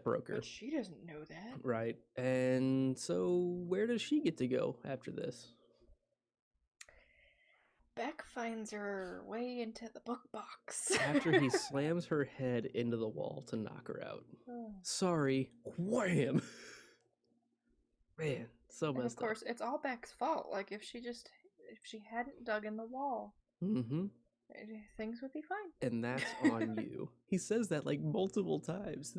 broke her." But she doesn't know that. Right. And so where does she get to go after this? Beck finds her way into the book box. After he slams her head into the wall to knock her out. Sorry. Wham! Man, so messed up. And of course, it's all Beck's fault. Like, if she hadn't dug in the wall, things would be fine. And that's on you. He says that like multiple times.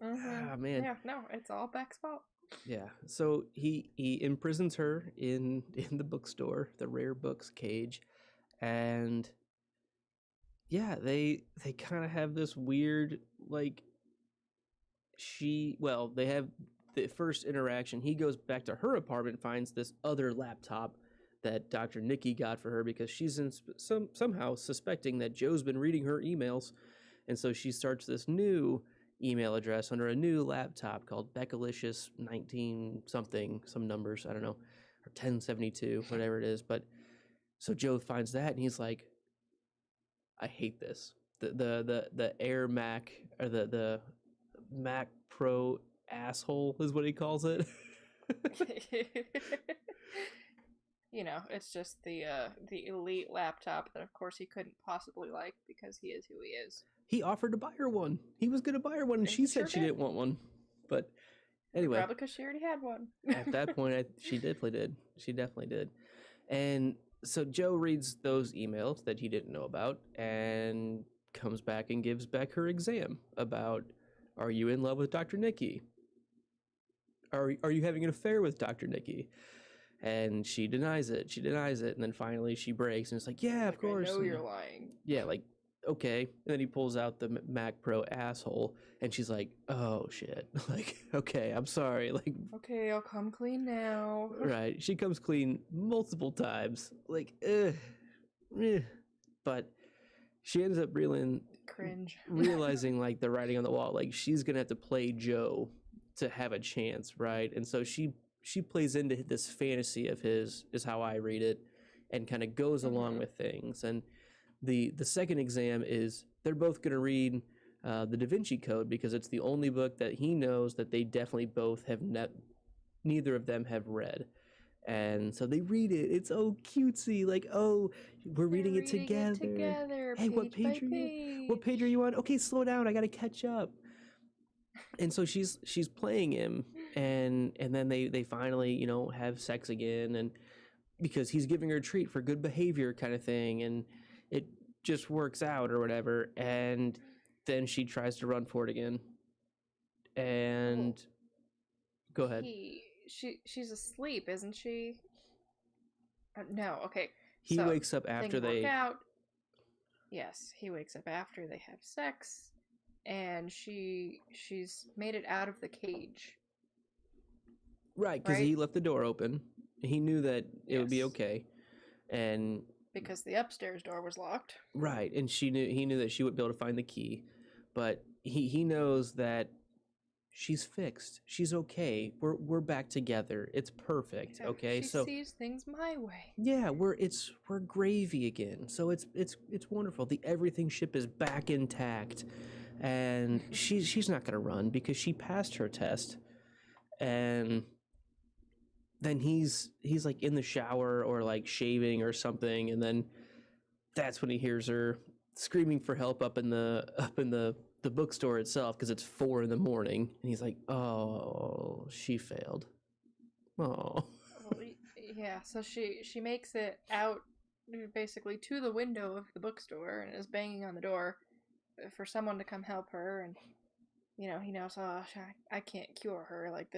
Ah, man. Yeah, no, it's all Beck's fault. Yeah. So he imprisons her in the bookstore, the rare books cage, and yeah, they kind of have this weird like they have the first interaction. He goes back to her apartment, finds this other laptop that Dr. Nikki got for her because she's somehow suspecting that Joe's been reading her emails, and so she starts this new email address under a new laptop called Beckalicious 19 something, some numbers, I don't know, or 1072, whatever it is. But so Joe finds that and he's like, "I hate this." The Air Mac, or the Mac Pro asshole is what he calls it. It's just the elite laptop that of course he couldn't possibly like because he is who he is. He offered to buy her one. He was going to buy her one, and she said she didn't want one. But anyway, probably because she already had one. At that point, she definitely did. She definitely did. And so Joe reads those emails that he didn't know about and comes back and gives Beck her exam about, are you in love with Dr. Nikki? Are you having an affair with Dr. Nikki? And she denies it. And then finally she breaks and it's like, yeah, of course. I know you're lying. Yeah, like, okay. And then he pulls out the Mac Pro asshole and she's like, oh shit. Like, okay, I'm sorry. Like, okay, I'll come clean now. Right. She comes clean multiple times. Like, but she ends up realizing like the writing on the wall, like she's gonna have to play Joe to have a chance, right? And so she plays into this fantasy of his, is how I read it, and kind of goes along with things. And the second exam is they're both gonna read the Da Vinci Code because it's the only book that he knows that they definitely both have neither of them have read. And so they read it. It's so cutesy. Like, oh, we're reading it together. Hey, what page are you? What page are you on? Okay, slow down. I gotta catch up. And so she's playing him, and then they finally have sex again, and because he's giving her a treat for good behavior kind of thing, and it just works out or whatever, and then she tries to run for it again. Well, And go ahead. she's asleep, isn't she? No, okay. He So wakes up after things work they out. Yes, he wakes up after they have sex, and she's made it out of the cage, right, because right? he left the door open. He knew that it would be Yes, okay, and because the upstairs door was locked. right, and he knew that she would be able to find the key, but he knows that she's fixed. She's okay. We're back together. It's perfect. Yeah, Okay, she so sees things my way. yeah, we're gravy again. So it's wonderful. The everything ship is back intact, and she's not gonna run because she passed her test, and then he's like in the shower or like shaving or something, and then that's when he hears her screaming for help up in the bookstore itself because it's 4 a.m, and he's like, oh, she failed. Oh. Well, yeah, so she makes it out basically to the window of the bookstore and is banging on the door for someone to come help her. And he knows, oh, I can't cure her. Like,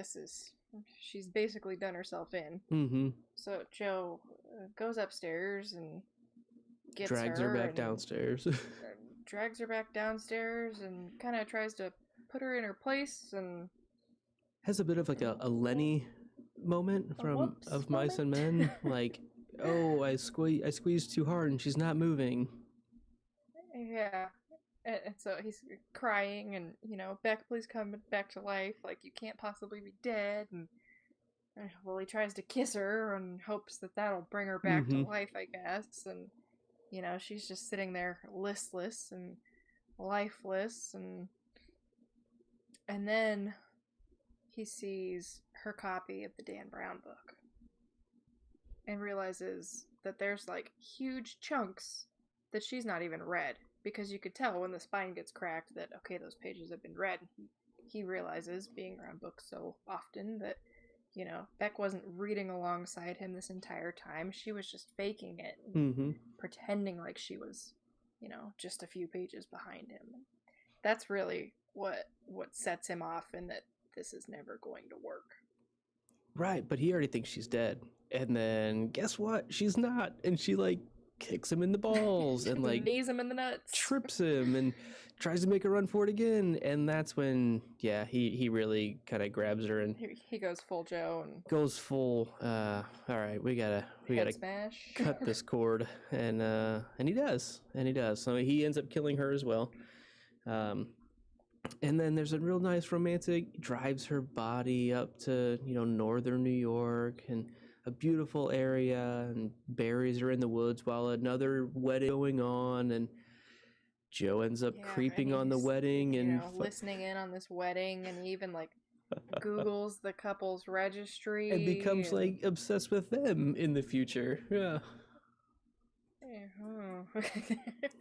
she's basically done herself in. Mm-hmm. So Joe goes upstairs and gets Drags her her back and downstairs. drags her back downstairs and kind of tries to put her in her place. And Has a bit of like a Lenny moment from Of Mice and Men. Like, oh, I squeezed too hard and she's not moving. Yeah. And so he's crying, and Beck, please come back to life. Like, you can't possibly be dead. And well, he tries to kiss her and hopes that that'll bring her back to life, I guess. And she's just sitting there listless and lifeless. And then he sees her copy of the Dan Brown book and realizes that there's like huge chunks that she's not even read, because you could tell when the spine gets cracked that, okay, those pages have been read. He realizes, being around books so often, that Beck wasn't reading alongside him this entire time. She was just faking it and pretending like she was just a few pages behind him. That's really what sets him off, and that this is never going to work. Right, but he already thinks she's dead. And then guess what? She's not. And she like kicks him in the balls and like knees him in the nuts, trips him, and tries to make a run for it again. And that's when, yeah, he really kind of grabs her and he goes full Joe and goes full. All right, we gotta smash. cut this cord, and he does. So he ends up killing her as well. And then there's a real nice romantic, drives her body up to northern New York and a beautiful area, and buries her in the woods while another wedding going on, and Joe ends up creeping on the wedding and listening in on this wedding, and he even like Googles the couple's registry and becomes like obsessed with them in the future. Yeah.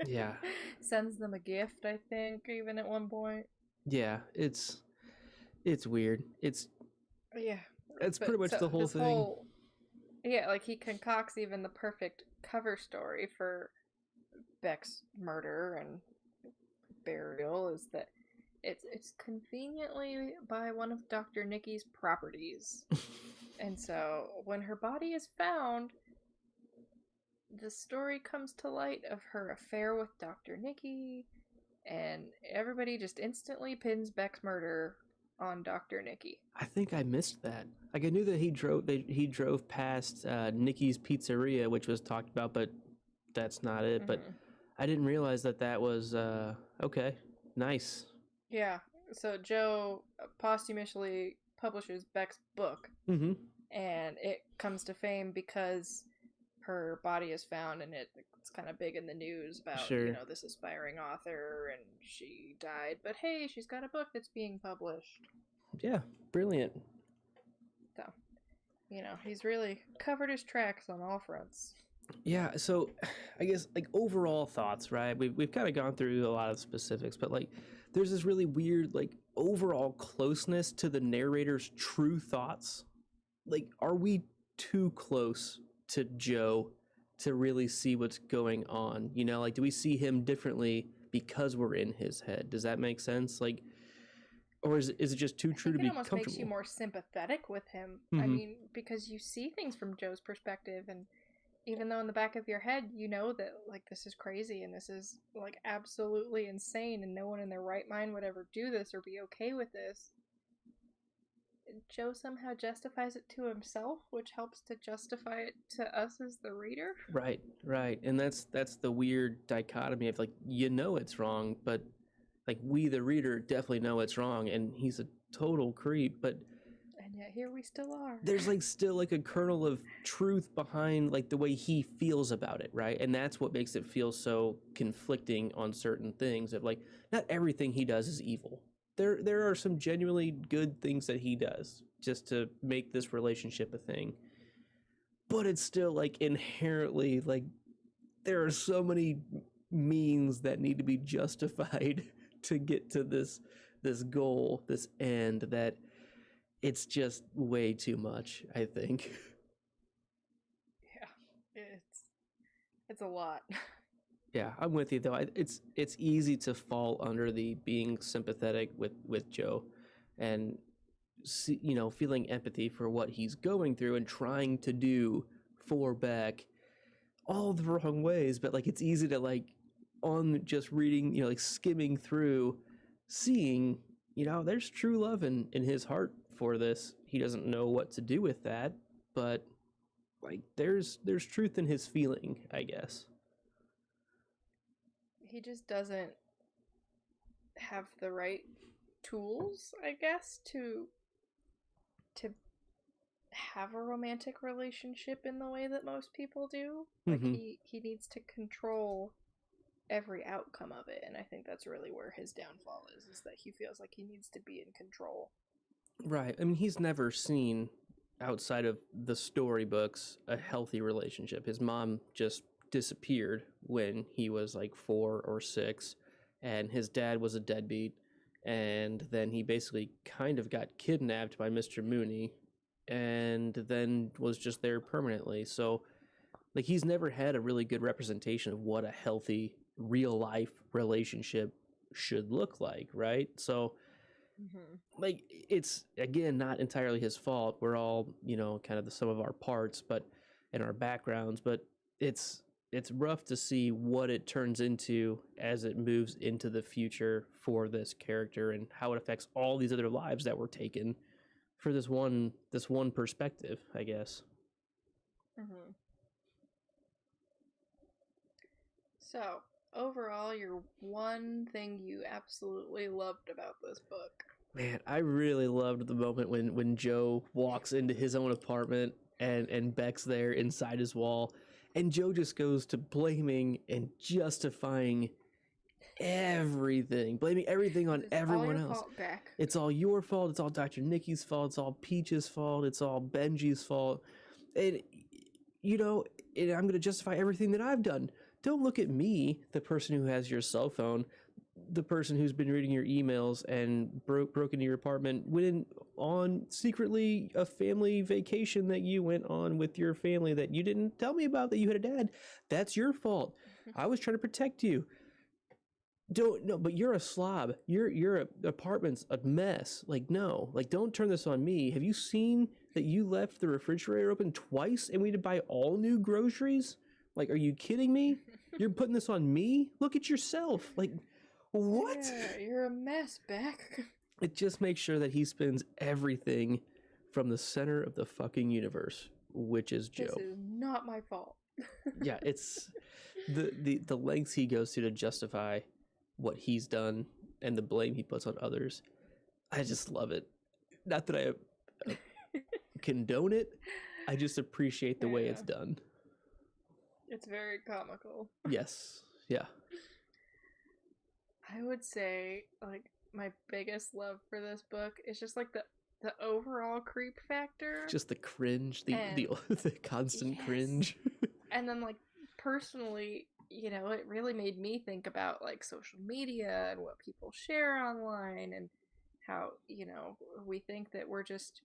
Yeah. Sends them a gift, I think, even at one point. Yeah, it's weird. It's pretty much the whole thing. Like he concocts even the perfect cover story for Beck's murder and burial, is that it's conveniently by one of Dr. Nikki's properties. And so when her body is found, the story comes to light of her affair with Dr. Nikki, and everybody just instantly pins Beck's murder on Dr. Nikki. I think I missed that. Like, I knew that he drove past Nikki's Pizzeria, which was talked about, but that's not it. But I didn't realize that was okay. Nice. Yeah. So Joe posthumously publishes Beck's book, and it comes to fame because her body is found, and it's kind of big in the news about this aspiring author, and she died, but hey, she's got a book that's being published. Yeah, brilliant. So he's really covered his tracks on all fronts. Yeah, so I guess like overall thoughts, right? We've kind of gone through a lot of specifics, but like there's this really weird like overall closeness to the narrator's true thoughts. Like, are we too close to Joe to really see what's going on. You know, like, do we see him differently because we're in his head? Does that make sense? Like, or is it just too I true think to it be almost makes you comfortable? more sympathetic with him. I Mm-hmm. mean, because you see things from Joe's perspective, and even though in the back of your head you know that like this is crazy and this is like absolutely insane and no one in their right mind would ever do this or be okay with this, Joe somehow justifies it to himself, which helps to justify it to us as the reader. Right, right. And that's the weird dichotomy of, like, you know it's wrong, but like, we the reader definitely know it's wrong, and he's a total creep, but And yet here we still are. there's like still like a kernel of truth behind like the way he feels about it, right? And that's what makes it feel so conflicting on certain things, of like, not everything he does is evil. There are some genuinely good things that he does just to make this relationship a thing. But it's still like inherently like there are so many means that need to be justified to get to this goal, this end, that it's just way too much, I think. Yeah, it's a lot. Yeah, I'm with you though. It's easy to fall under the being sympathetic with Joe, and see, you know, feeling empathy for what he's going through and trying to do for Beck, all the wrong ways. But like, it's easy to, like, on just reading, you know, like skimming through, seeing, you know, there's true love in his heart for this. He doesn't know what to do with that, but like, there's truth in his feeling, I guess. He just doesn't have the right tools, I guess, to have a romantic relationship in the way that most people do. Like Mm-hmm. he needs to control every outcome of it, and I think that's really where his downfall is that he feels like he needs to be in control. Right. I mean, he's never seen, outside of the storybooks, a healthy relationship. His mom just disappeared when he was like 4 or 6, and his dad was a deadbeat. And then he basically kind of got kidnapped by Mr. Mooney, and then was just there permanently. So, like, he's never had a really good representation of what a healthy, real life relationship should look like, right? So, Mm-hmm. like, it's again not entirely his fault. We're all, you know, kind of the sum of our parts, but in our backgrounds. But it's rough to see what it turns into as it moves into the future for this character, and how it affects all these other lives that were taken for this one perspective, I guess. Mm-hmm. So, overall, your one thing you absolutely loved about this book. Man, I really loved the moment when Joe walks into his own apartment, and Beck's there inside his wall, and Joe just goes to blaming and justifying everything, blaming everything on It's all everyone your else. fault, Beck. It's all your fault. It's all Dr. Nikki's fault. It's all Peach's fault. It's all Benji's fault. And, you know, and I'm going to justify everything that I've done. Don't look at me, the person who has your cell phone, the person who's been reading your emails and broke into your apartment, went on secretly a family vacation that you went on with your family that you didn't tell me about, that you had a dad. That's your fault. I was trying to protect you. Don't, no, but you're a slob. Your apartment's a mess. Like, no, like, don't turn this on me. Have you seen that you left the refrigerator open twice and we had to buy all new groceries? Like, are you kidding me? You're putting this on me? Look at yourself. Like, what? Yeah, you're a mess, Beck. It just makes sure that he spends everything from the center of the fucking universe, which is Joe. This is not my fault. Yeah, it's the lengths he goes to justify what he's done and the blame he puts on others. I just love it. Not that I condone it. I just appreciate the way it's done. It's very comical. Yes. Yeah. I would say, like, my biggest love for this book is just like the overall creep factor. Just the cringe, the And- the constant Yes. cringe. And then, like, personally, you know, it really made me think about like social media and what people share online, and how, you know, we think that we're just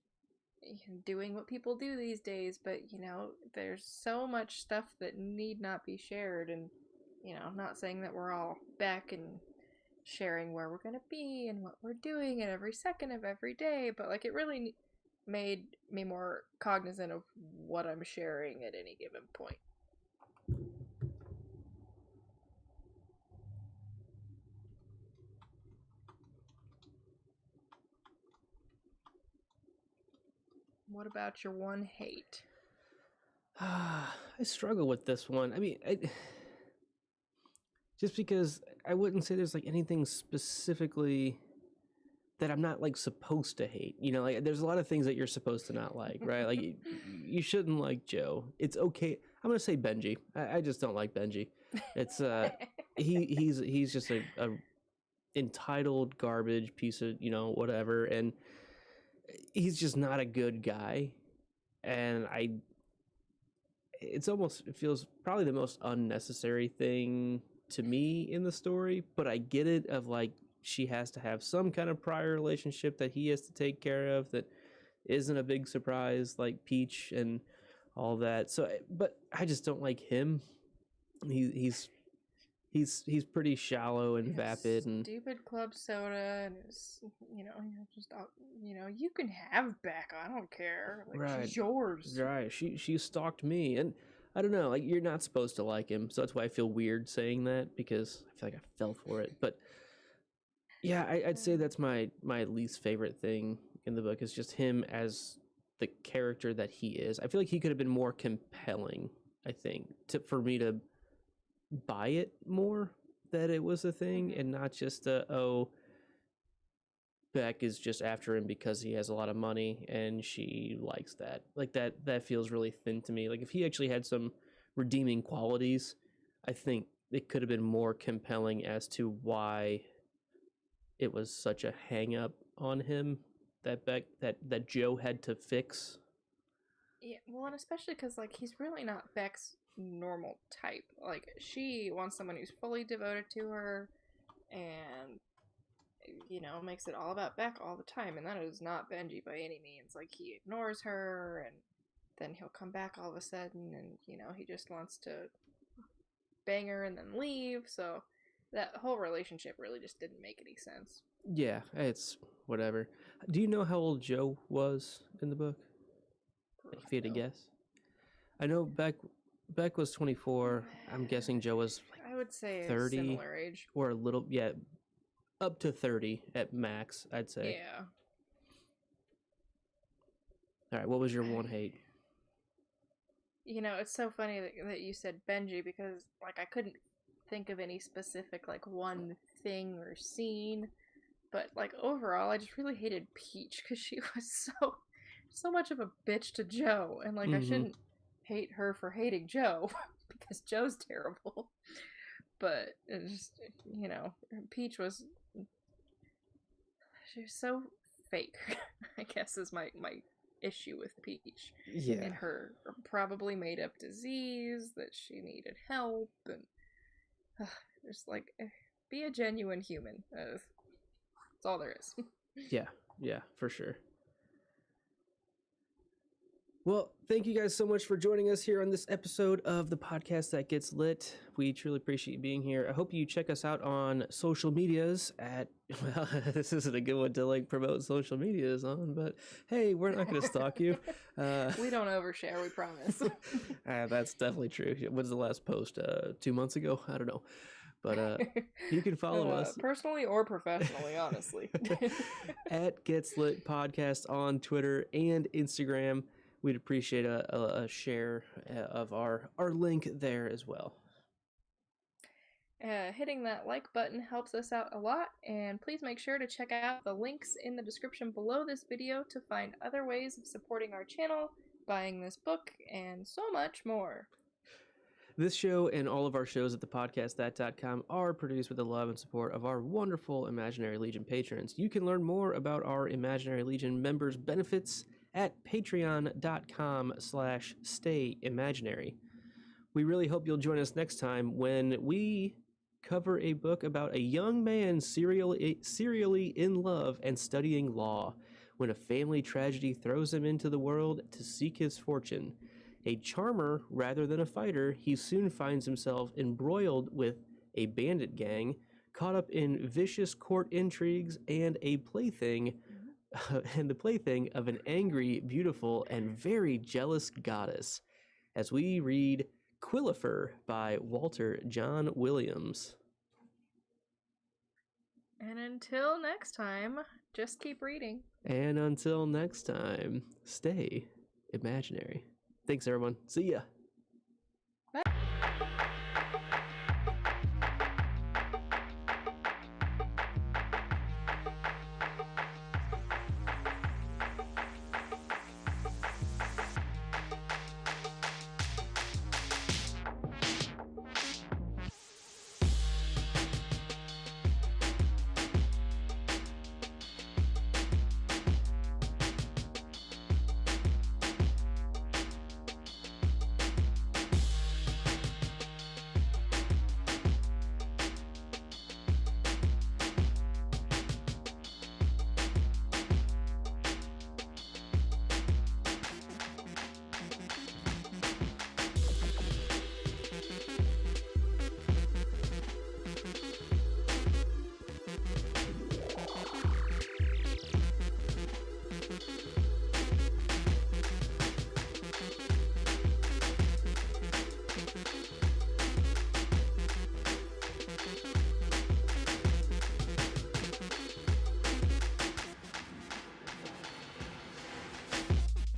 doing what people do these days, but there's so much stuff that need not be shared. And I'm not saying that we're all back and sharing where we're gonna be and what we're doing at every second of every day, but like it really made me more cognizant of what I'm sharing at any given point. What about your one hate? I struggle with this one. I mean, just because I wouldn't say there's like anything specifically that I'm not like supposed to hate. Like there's a lot of things that you're supposed to not like, right? Like you shouldn't like Joe. It's okay. I'm gonna say Benji. I just don't like Benji. It's he's just a entitled garbage piece of whatever, and he's just not a good guy. And it feels probably the most unnecessary thing to me in the story, but I get it of like she has to have some kind of prior relationship that he has to take care of that isn't a big surprise like Peach and all that. So but I just don't like him. He's pretty shallow and vapid and stupid club soda, and it's just you can have Becca. I don't care. Like right. She's yours. Right. She stalked me, and I don't know. Like you're not supposed to like him, so that's why I feel weird saying that because I feel like I fell for it. But yeah, I'd say that's my least favorite thing in the book is just him as the character that he is. I feel like he could have been more compelling. I think for me to buy it more that it was a thing and not just Beck is just after him because he has a lot of money and she likes that. Like that feels really thin to me. Like if he actually had some redeeming qualities, I think it could have been more compelling as to why it was such a hang up on him that Beck that Joe had to fix. Yeah, well, and especially because like he's really not Beck's normal type. Like she wants someone who's fully devoted to her and makes it all about Beck all the time, and that is not Benji by any means. Like he ignores her, and then he'll come back all of a sudden, and he just wants to bang her and then leave. So that whole relationship really just didn't make any sense. Yeah, it's whatever. Do you know how old Joe was in the book? Like, if you had to guess. I know Beck was 24. I'm guessing Joe was like I would say 30 similar age. or a little, yeah, up to 30 at max, I'd say. Yeah. All right, what was your one hate? It's so funny that you said Benji because like I couldn't think of any specific like one thing or scene, but like overall I just really hated Peach because she was so much of a bitch to Joe, and like I shouldn't hate her for hating Joe because Joe's terrible, but it's just Peach was so fake. I guess is my issue with Peach. Yeah. And her probably made up disease that she needed help, and just like be a genuine human. That's all there is. Yeah, for sure. Well, thank you guys so much for joining us here on this episode of the podcast that gets lit. We truly appreciate you being here. I hope you check us out on social medias at, well, this isn't a good one to like promote social medias on, but hey, we're not going to stalk you. We don't overshare, we promise. That's definitely true. When's the last post? 2 months ago? I don't know. But you can follow us personally or professionally, honestly. at Gets Lit Podcast on Twitter and Instagram. We'd appreciate a share of our link there as well. Hitting that like button helps us out a lot, and please make sure to check out the links in the description below this video to find other ways of supporting our channel, buying this book, and so much more. This show and all of our shows at thepodcastthat.com are produced with the love and support of our wonderful Imaginary Legion patrons. You can learn more about our Imaginary Legion members' benefits at patreon.com/stayimaginary. We really hope you'll join us next time when we cover a book about a young man serially in love and studying law. when a family tragedy throws him into the world to seek his fortune. A charmer rather than a fighter, he soon finds himself embroiled with a bandit gang, caught up in vicious court intrigues, and a plaything and the plaything of an angry, beautiful, and very jealous goddess. As we read Quillifer by Walter John Williams. And until next time, just keep reading. And until next time, stay imaginary. Thanks, everyone. See ya. Bye.